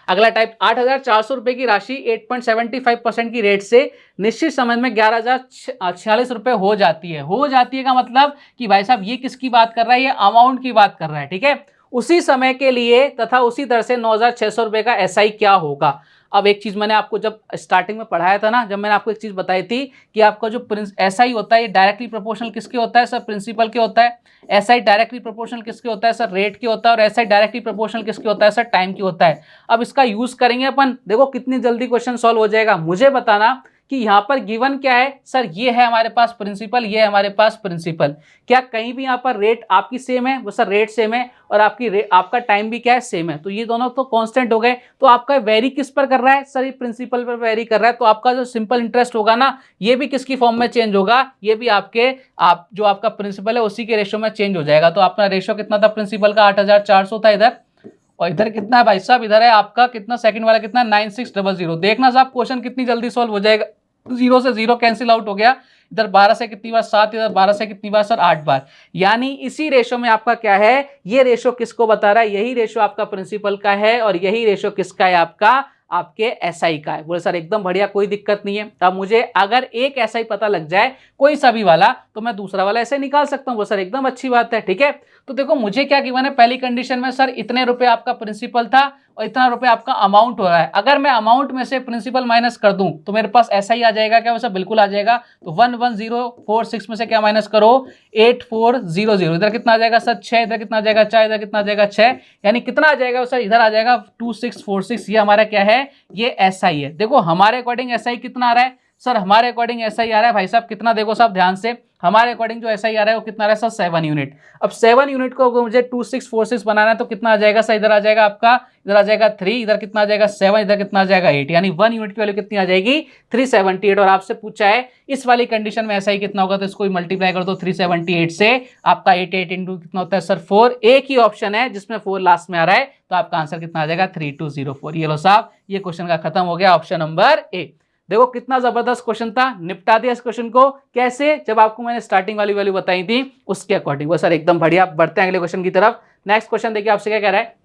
अगला टाइप 8,400 रुपए की राशि 8.75% की रेट से निश्चित समय में 11,046 रुपए हो जाती है। हो जाती है का मतलब कि भाई साहब ये किसकी बात कर रहा है, ये अमाउंट की बात कर रहा है। ठीक है, उसी समय के लिए तथा उसी दर से 9,600 रुपए का एसआई क्या होगा। अब एक चीज मैंने आपको जब स्टार्टिंग में पढ़ाया था ना, जब मैंने आपको एक चीज बताई थी कि आपका जो एसआई होता है ये डायरेक्टली प्रोपोर्शनल किसके होता है सर, प्रिंसिपल के होता है। एसआई डायरेक्टली प्रोपोर्शनल किसके होता है सर, रेट के होता है। और एसआई डायरेक्टली प्रोपोर्शनल किसके होता है सर, टाइम की होता है। अब इसका यूज करेंगे अपन, देखो कितनी जल्दी क्वेश्चन सॉल्व हो जाएगा। मुझे बताना कि यहाँ पर गिवन क्या है सर, ये है हमारे पास प्रिंसिपल, ये है हमारे पास प्रिंसिपल। क्या कहीं भी यहाँ पर रेट आपकी सेम है, वो सर रेट सेम है, और आपका टाइम भी क्या है सेम है, तो ये दोनों तो कांस्टेंट हो गए। तो आपका वेरी किस पर कर रहा है सर, ये प्रिंसिपल पर वेरी कर रहा है। तो आपका जो सिंपल इंटरेस्ट होगा ना, ये भी किसकी फॉर्म में चेंज होगा, ये भी जो आपका प्रिंसिपल है उसी के रेशो में चेंज हो जाएगा। तो आपका रेशो कितना था प्रिंसिपल का 8,400 था इधर, और इधर कितना है भाई साहब, इधर है आपका कितना सेकंड वाला कितना 9600। देखना साहब क्वेश्चन कितनी जल्दी सॉल्व हो जाएगा। 0 से 0 कैंसिल आउट हो गया, इधर 12 से कितनी बार 7, इधर 12 से कितनी बार सर 8 बार। यानी इसी रेशो में आपका क्या है, ये रेशो किसको बता रहा है, यही रेशो आपका प्रिंसिपल का है और यही रेशो किसका है आपका आपके एसआई का है। बोले सर एकदम बढ़िया, कोई दिक्कत नहीं है। अब मुझे अगर एक एसआई पता लग जाए कोई सा भी वाला, तो मैं दूसरा वाला ऐसे निकाल सकता हूँ। बोले सर एकदम अच्छी बात है, ठीक है। तो देखो मुझे क्या गिवन है, पहली कंडीशन में सर इतने रुपए आपका प्रिंसिपल था और इतना रुपए आपका अमाउंट हो रहा है। अगर मैं अमाउंट में से प्रिंसिपल माइनस कर दूं तो मेरे पास ऐसा ही आ जाएगा क्या, वैसा बिल्कुल आ जाएगा। तो 11046 में से क्या माइनस करो, 8400। इधर कितना आ जाएगा सर 6, इधर कितना आ जाएगा 4, इधर कितना आ जाएगा 6, यानी कितना आ जाएगा सर, इधर आ जाएगा 2646। ये हमारा क्या है, ये एसआई है। देखो हमारे अकॉर्डिंग एसआई कितना आ रहा है सर, हमारे अकॉर्डिंग एसआई आ रहा है भाई साहब कितना, देखो साहब ध्यान से, हमारे अकॉर्डिंग जो एसआई आ रहा है वो कितना आ रहा है सर 7 यूनिट। अब 7 यूनिट को मुझे 2646 बनाना है तो कितना आ जाएगा सर, इधर आ जाएगा आपका, इधर आ जाएगा 3, इधर कितना आ जाएगा 7, इधर कितना आ जाएगा 8, यानी 1 यूनिट की वैल्यू कितनी आ जाएगी 378। और आपसे पूछा है इस वाली कंडीशन में एसआई कितना होगा, तो इसको मल्टीप्लाई कर दो 378 से, आपका 88 इंटू कितना होता है सर 4। एक ही ऑप्शन है जिसमें 4 लास्ट में आ रहा है, तो आपका आंसर कितना आ जाएगा 3204। ये लो साहब, ये क्वेश्चन का खत्म हो गया, ऑप्शन नंबर ए। देखो कितना जबरदस्त क्वेश्चन था, निपटा दिया इस क्वेश्चन को। कैसे, जब आपको मैंने स्टार्टिंग वाली वैल्यू बताई थी उसके अकॉर्डिंग। वो सर एकदम बढ़िया। बढ़ते हैं अगले क्वेश्चन की तरफ। नेक्स्ट क्वेश्चन देखिए आपसे क्या कह रहा है,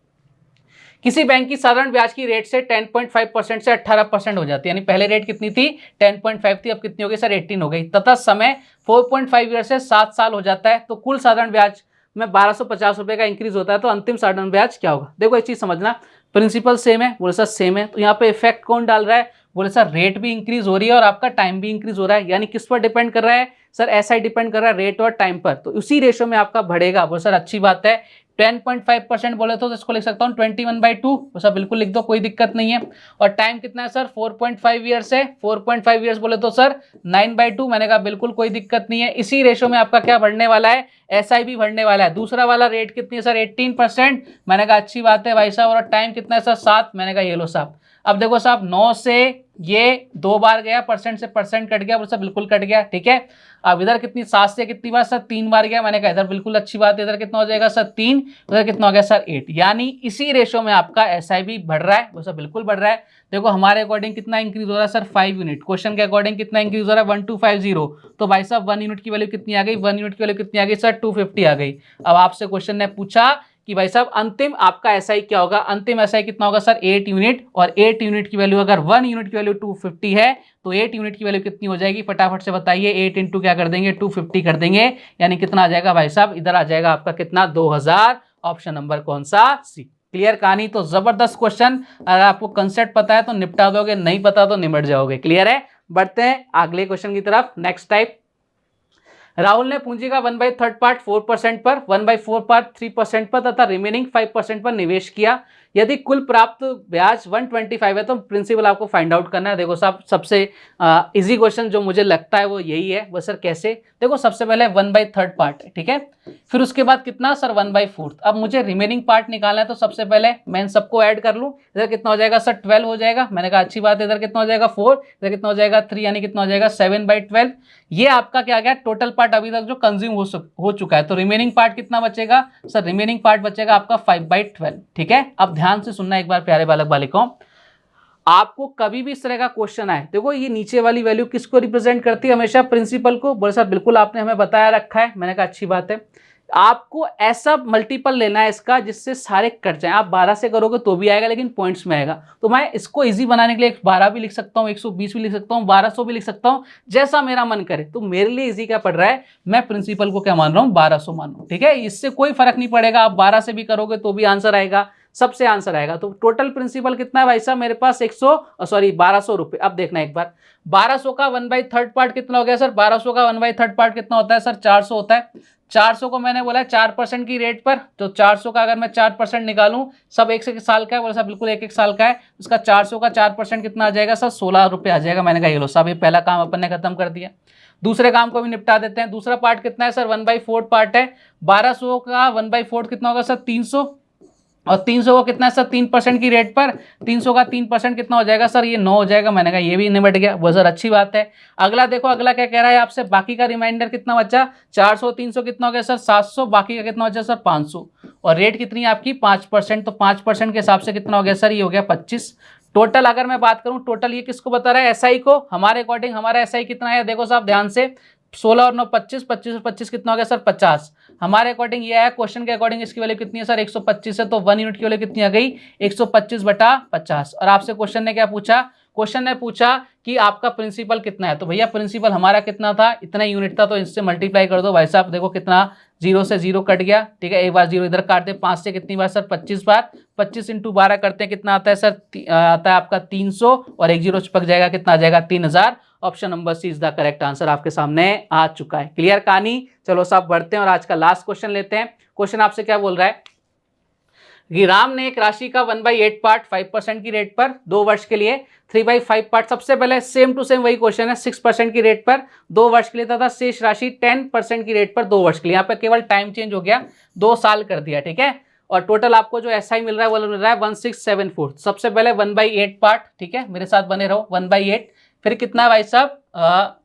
किसी बैंक की साधारण ब्याज की रेट से 10.5% से 18% हो जाती है, यानी पहले रेट कितनी थी 10.5 थी, अब कितनी हो गई सर 18 हो गई, तथा समय 4.5 ईयर से 7 साल हो जाता है, तो कुल साधारण ब्याज में 1250 रुपए का इंक्रीज होता है, तो अंतिम साधारण ब्याज क्या होगा। देखो एक चीज समझना, प्रिंसिपल सेम है, बोले सर सेम है, तो यहाँ पे इफेक्ट कौन डाल रहा है, बोले सर रेट भी इंक्रीज हो रही है और आपका टाइम भी इंक्रीज हो रहा है, यानी किस पर डिपेंड कर रहा है सर, ऐसा ही डिपेंड कर रहा है रेट और टाइम पर, तो उसी रेशो में आपका बढ़ेगा। बोले सर अच्छी बात है, 10.5% बोले तो इसको लिख सकता हूँ 21/2, सर बिल्कुल लिख दो, कोई दिक्कत नहीं है। और टाइम कितना है सर 4.5 ईयर्स है, 4.5 ईयर्स बोले तो सर 9/2, मैंने कहा बिल्कुल कोई दिक्कत नहीं है। इसी रेशो में आपका क्या बढ़ने वाला है, एसआई भी बढ़ने वाला है। दूसरा वाला रेट कितनी है सर 18%, मैंने कहा अच्छी बात है भाई साहब। और टाइम कितना है सर 7, मैंने कहा ये लो साहब। अब देखो साहब 9 से ये 2 बार गया, परसेंट से परसेंट कट गया, बोले बिल्कुल कट गया, ठीक है। अब इधर कितनी 7 से कितनी बार सर 3 बार गया, मैंने कहा इधर बिल्कुल अच्छी बात है, इधर कितना हो जाएगा सर 3, उधर कितना हो गया सर 8, यानी इसी रेशो में आपका एसआई भी बढ़ रहा है, वो बिल्कुल बढ़ रहा है। देखो हमारे अकॉर्डिंग कितना इंक्रीज हो रहा है सर 5 यूनिट, क्वेश्चन के अकॉर्डिंग कितना इंक्रीज हो रहा है 1250, तो भाई साहब 1 यूनिट की वैल्यू कितनी आ गई, 1 यूनिट की वैल्यू कितनी आ गई सर 250 आ गई। अब आपसे क्वेश्चन ने पूछा कि भाई साहब अंतिम आपका एसआई क्या होगा, अंतिम एसआई कितना होगा सर 8 यूनिट, और 8 यूनिट की वैल्यू अगर 1 यूनिट की वैल्यू 250 है तो 8 यूनिट की वैल्यू कितनी हो जाएगी, फटाफट से बताइए। 8 इंटू क्या कर देंगे 250 कर देंगे, यानी कितना आ जाएगा भाई साहब, इधर आ जाएगा आपका कितना 2000, ऑप्शन नंबर कौन सा सी। क्लियर कहानी, तो जबरदस्त क्वेश्चन, अगर आपको कंसेप्ट पता है तो निपटा दोगे, नहीं पता तो निमट जाओगे। क्लियर है, बढ़ते हैं अगले क्वेश्चन की तरफ। नेक्स्ट टाइप, राहुल ने पूंजी का 1/3 पार्ट 4% पर, 1/4 पार्ट 3% पर तथा रिमेनिंग 5% पर निवेश किया। यदि कुल प्राप्त ब्याज 125 है तो प्रिंसिपल आपको फाइंड आउट करना है। देखो साहब सबसे इजी क्वेश्चन जो मुझे लगता है वो यही है। वो सर कैसे, देखो सबसे पहले 1/3 पार्ट है, ठीक है, फिर उसके बाद कितना सर 1/4। अब मुझे रिमेनिंग पार्ट निकालना है, तो सबसे पहले मैं इन सबको ऐड कर लूँ। इधर कितना हो जाएगा सर 12 हो जाएगा, मैंने कहा अच्छी बात है। इधर कितना हो जाएगा 4, इधर कितना हो जाएगा 3, यानी कितना हो जाएगा 7/12। ये आपका क्या गया टोटल पार्ट अभी तक जो कंज्यूम हो चुका है। तो रिमेनिंग पार्ट कितना बचेगा सर, रिमेनिंग पार्ट बचेगा आपका 5/12, ठीक है। अब ध्यान से सुनना एक बार प्यारे बालक बालिकाओं, आपको कभी भी इस तरह का क्वेश्चन आए, देखो ये नीचे वाली वैल्यू किसको रिप्रेजेंट करती है, हमेशा प्रिंसिपल को। बोले सर बिल्कुल आपने हमें बताया रखा है, मैंने कहा अच्छी बात है। आपको ऐसा मल्टीपल लेना है इसका जिससे सारे कट जाए। आप 12 से करोगे तो भी आएगा लेकिन पॉइंट्स में आएगा। तो मैं इसको इजी बनाने के लिए 12 भी लिख सकता हूँ, 120 भी लिख सकता हूँ, 1200 भी लिख सकता हूँ, जैसा मेरा मन करे। तो मेरे लिए इजी क्या पड़ रहा है, मैं प्रिंसिपल को क्या मान रहा हूँ 1200 मान रहा हूँ, ठीक है। इससे कोई फर्क नहीं पड़ेगा, आप 12 से भी करोगे तो भी आंसर आएगा, सबसे आंसर आएगा। तो टोटल प्रिंसिपल कितना है भाई साहब मेरे पास 1200 रुपए। अब देखना एक बार, 1200 का 1/3 पार्ट कितना हो गया सर, 1200 का 1/3 पार्ट कितना होता है सर 400 होता है। 400 को मैंने बोला 4% की रेट पर, तो 400 का अगर मैं 4% निकालूं, सब एक से साल का है, बोला साहब बिल्कुल एक साल का है, उसका 400 का 4% कितना आ जाएगा सर 16 रुपये आ जाएगा। मैंने कहा ये लो साहब, ये पहला काम अपन ने खत्म कर दिया। दूसरे काम को भी निपटा देते हैं। दूसरा पार्ट कितना है सर 1/4 पार्ट है, 1200 का 1/4 कितना होगा सर 300, और 300 को कितना है सर 3% की रेट पर, 300 का 3% कितना हो जाएगा सर, ये 9 हो जाएगा। मैंने कहा ये भी निपट गया, वो सर अच्छी बात है। अगला देखो, अगला क्या कह रहा है आपसे, बाकी का रिमाइंडर कितना बचा, 400 300 कितना हो गया सर 700, बाकी का कितना हो गया सर 500, और रेट कितनी है आपकी 5%, तो 5% के हिसाब से कितना हो गया सर, ये हो गया 25। टोटल अगर मैं बात करूं, टोटल ये किसको बता रहा है, एसआई को। हमारे अकॉर्डिंग हमारा एसआई कितना है, देखो साहब ध्यान से, 16 और 9 25, 25 और 25 कितना हो गया सर 50। हमारे अकॉर्डिंग ये है, क्वेश्चन के अकॉर्डिंग इसकी वैल्यू कितनी है सर 125 है, तो 1 यूनिट की वैल्यू कितनी आ गई 125/50। और आपसे क्वेश्चन ने क्या पूछा, क्वेश्चन ने पूछा कि आपका प्रिंसिपल कितना है, तो भैया प्रिंसिपल हमारा कितना था, इतना यूनिट था, तो इससे मल्टीप्लाई कर दो भाई साहब। देखो कितना 0 से 0 कट गया, ठीक है, एक बार 0 इधर काट दे, 5 से कितनी बार सर 25 बार, 25 × 12 करते हैं कितना आता है सर, आता है आपका 300, और एक 0 चिपक जाएगा, कितना आ जाएगा 3000। Option number C is the correct answer आपके सामने आ चुका है। क्लियर कहानी। चलो साहब बढ़ते हैं और आज का लास्ट क्वेश्चन लेते हैं। क्वेश्चन आपसे क्या बोल रहा है कि राम ने एक राशि का 1/8 पार्ट 5% की रेट पर 2 वर्ष के लिए, 3/5 पार्ट, सबसे पहले सेम टू सेम वही क्वेश्चन है, 6% की रेट पर 2 वर्ष के लिए तथा शेष राशि 10% की रेट पर 2 वर्ष के लिए। यहाँ पर केवल टाइम चेंज हो गया, 2 साल कर दिया, ठीक है। और टोटल आपको जो एसआई मिल रहा है वो मिल रहा है 1674। सबसे पहले 1/8 पार्ट, ठीक है, मेरे साथ बने रहो, 1/8, फिर कितना है भाई साहब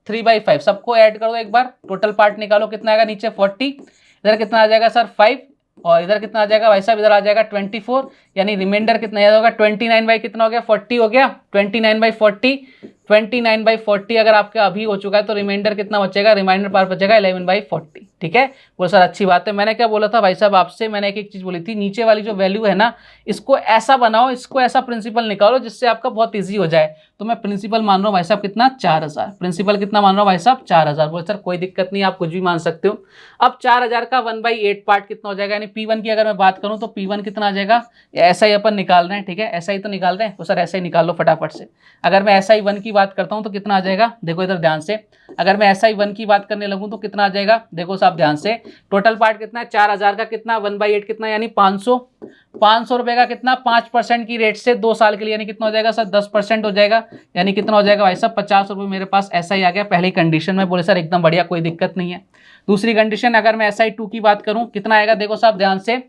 3/5, सबको ऐड कर दो एक बार, टोटल पार्ट निकालो, कितना आएगा नीचे 40, इधर कितना आ जाएगा सर 5, और इधर कितना आ जाएगा भाई साहब, इधर आ जाएगा 24, यानी रिमाइंडर कितना याद होगा 29 कितना हो गया 40 हो गया, 29/40, 29/40 अगर आपका अभी हो चुका है तो रिमाइंडर कितना बचेगा, रिमाइंडर पार बचेगा 11/40, ठीक है। वो सर अच्छी बात है। मैंने क्या बोला था भाई साहब आपसे, मैंने एक चीज बोली थी, नीचे वाली जो वैल्यू है ना इसको ऐसा बनाओ, इसको ऐसा प्रिंसिपल निकालो जिससे आपका बहुत ईजी हो जाए। तो मैं प्रिंसिपल मान रहा हूँ भाई साहब कितना 4000, प्रिंसिपल कितना मान रहा हूँ भाई साहब 4000। बोले सर कोई दिक्कत नहीं, आप कुछ भी मान सकते हो। अब 4000 का 1/8 पार्ट कितना हो जाएगा, यानी P1 की अगर मैं बात करूं तो P1 कितना आ जाएगा, ऐसा ही अपन निकाल रहे हैं, ठीक है, ऐसा ही तो निकाल रहे हैं, तो सर ऐसा ही निकाल लो फटाफट से। अगर मैं SI1 की बात करता हूं तो कितना आ जाएगा, देखो इधर ध्यान से, अगर मैं SI1 की बात करने लगूं तो कितना आ जाएगा, देखो साहब ध्यान से, टोटल पार्ट कितना है 4000 का, कितना 1/8 कितना, यानी 500 रुपए का, कितना 5% की रेट से 2 साल के लिए, यानी कितना हो जाएगा सर 10% हो जाएगा, यानी कितना हो जाएगा भाई साहब 50 रुपये मेरे पास ऐसा ही आ गया पहली कंडीशन में। बोले सर एकदम बढ़िया, कोई दिक्कत नहीं है। दूसरी कंडीशन अगर मैं SI2 की बात करूं कितना आएगा, देखो साहब ध्यान से,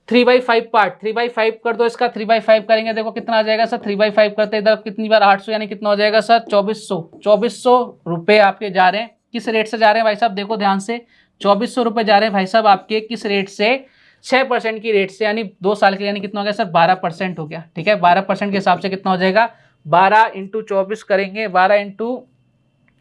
3/5 पार्ट, 3/5 कर दो इसका, 3/5 करेंगे देखो कितना आ जाएगा सर, 3/5 करते इधर कितनी बार 800, यानी कितना हो जाएगा सर 2400 रुपये आपके जा रहे हैं, किस रेट से जा रहे हैं भाई साहब, देखो ध्यान से, 2400 रुपये जा रहे हैं भाई साहब आपके किस रेट से, 6% की रेट से, यानी 2 साल के लिए, यानी कितना हो गया सर 12% हो गया, ठीक है। 12% के हिसाब से कितना हो जाएगा, 12 × 24 करेंगे, 12 ×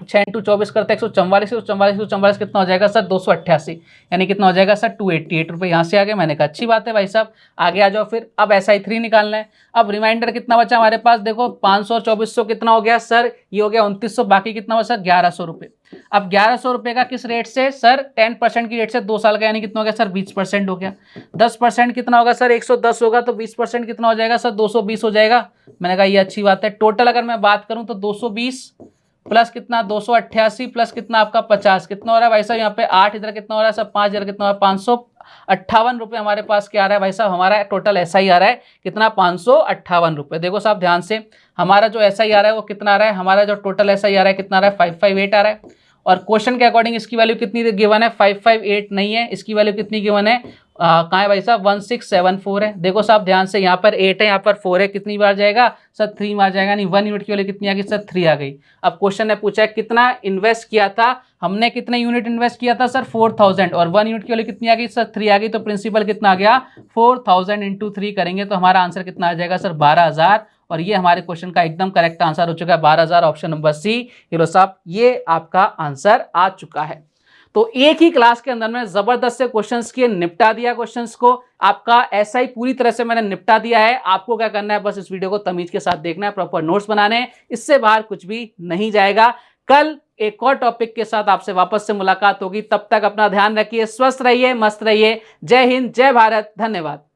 6 × 24 करते 144, 144 कितना हो जाएगा सर 288, यानी कितना हो जाएगा सर 288 रुपये, यहाँ से आ गया। मैंने कहा अच्छी बात है भाई साहब, आगे आ जाओ फिर। अब SI3 निकालना है। अब रिमाइंडर कितना बचा हमारे पास, देखो 500 और 2400 कितना हो गया सर, ये हो गया 2900, बाकी कितना बचा सर 1100 रुपये। अब 1100 रुपये का किस रेट से सर, 10% की रेट से 2 साल का, यानी कितना हो गया सर 20% हो गया। 10% कितना होगा सर 110 होगा, तो 20% कितना हो जाएगा सर 220 हो जाएगा। मैंने कहा ये अच्छी बात है। टोटल अगर मैं बात करूं तो 220 प्लस कितना 288 प्लस कितना आपका 50, कितना हो रहा है भाई साहब यहाँ पे 8, इधर कितना हो रहा है सर 5, इधर कितना हो रहा है 558 रुपये हमारे पास क्या आ रहा है भाई साहब, हमारा टोटल SI आ रहा है कितना 558 रुपये। देखो साहब ध्यान से, हमारा जो SI आ रहा है वो कितना आ रहा है, हमारा जो टोटल SI आ रहा है कितना आ रहा है 558 आ रहा है, और क्वेश्चन के अकॉर्डिंग इसकी वैल्यू कितनी गिवन है 558 नहीं है, इसकी वैल्यू कितनी गिवन है, कहाँ है भाई साहब 1674 है। देखो साहब ध्यान से, यहाँ पर 8 है, यहाँ पर 4 है, कितनी बार जाएगा सर 3 बार जाएगा, नहीं 1 यूनिट की वैल्यू कितनी आ गई सर 3 आ गई। अब क्वेश्चन ने पूछा है कितना इन्वेस्ट किया था, हमने कितने यूनिट इन्वेस्ट किया था सर 4000, और 1 यूनिट की वैल्यू कितनी आ गई सर 3 आ गई, तो प्रिंसिपल कितना आ गया 4000 × 3 करेंगे तो हमारा आंसर कितना आ जाएगा सर 12000, और ये हमारे क्वेश्चन का एकदम करेक्ट आंसर हो चुका है 12000, ऑप्शन नंबर सी। हीरो साहब ये आपका आंसर आ चुका है। तो एक ही क्लास के अंदर में जबरदस्त से क्वेश्चंस किए, निपटा दिया क्वेश्चंस को, आपका SI पूरी तरह से मैंने निपटा दिया है। आपको क्या करना है, बस इस वीडियो को तमीज के साथ देखना है, प्रॉपर नोट्स बनाने हैं, इससे बाहर कुछ भी नहीं जाएगा। कल एक और टॉपिक के साथ आपसे वापस से मुलाकात होगी, तब तक अपना ध्यान रखिए, स्वस्थ रहिए, मस्त रहिए। जय हिंद, जय भारत, धन्यवाद।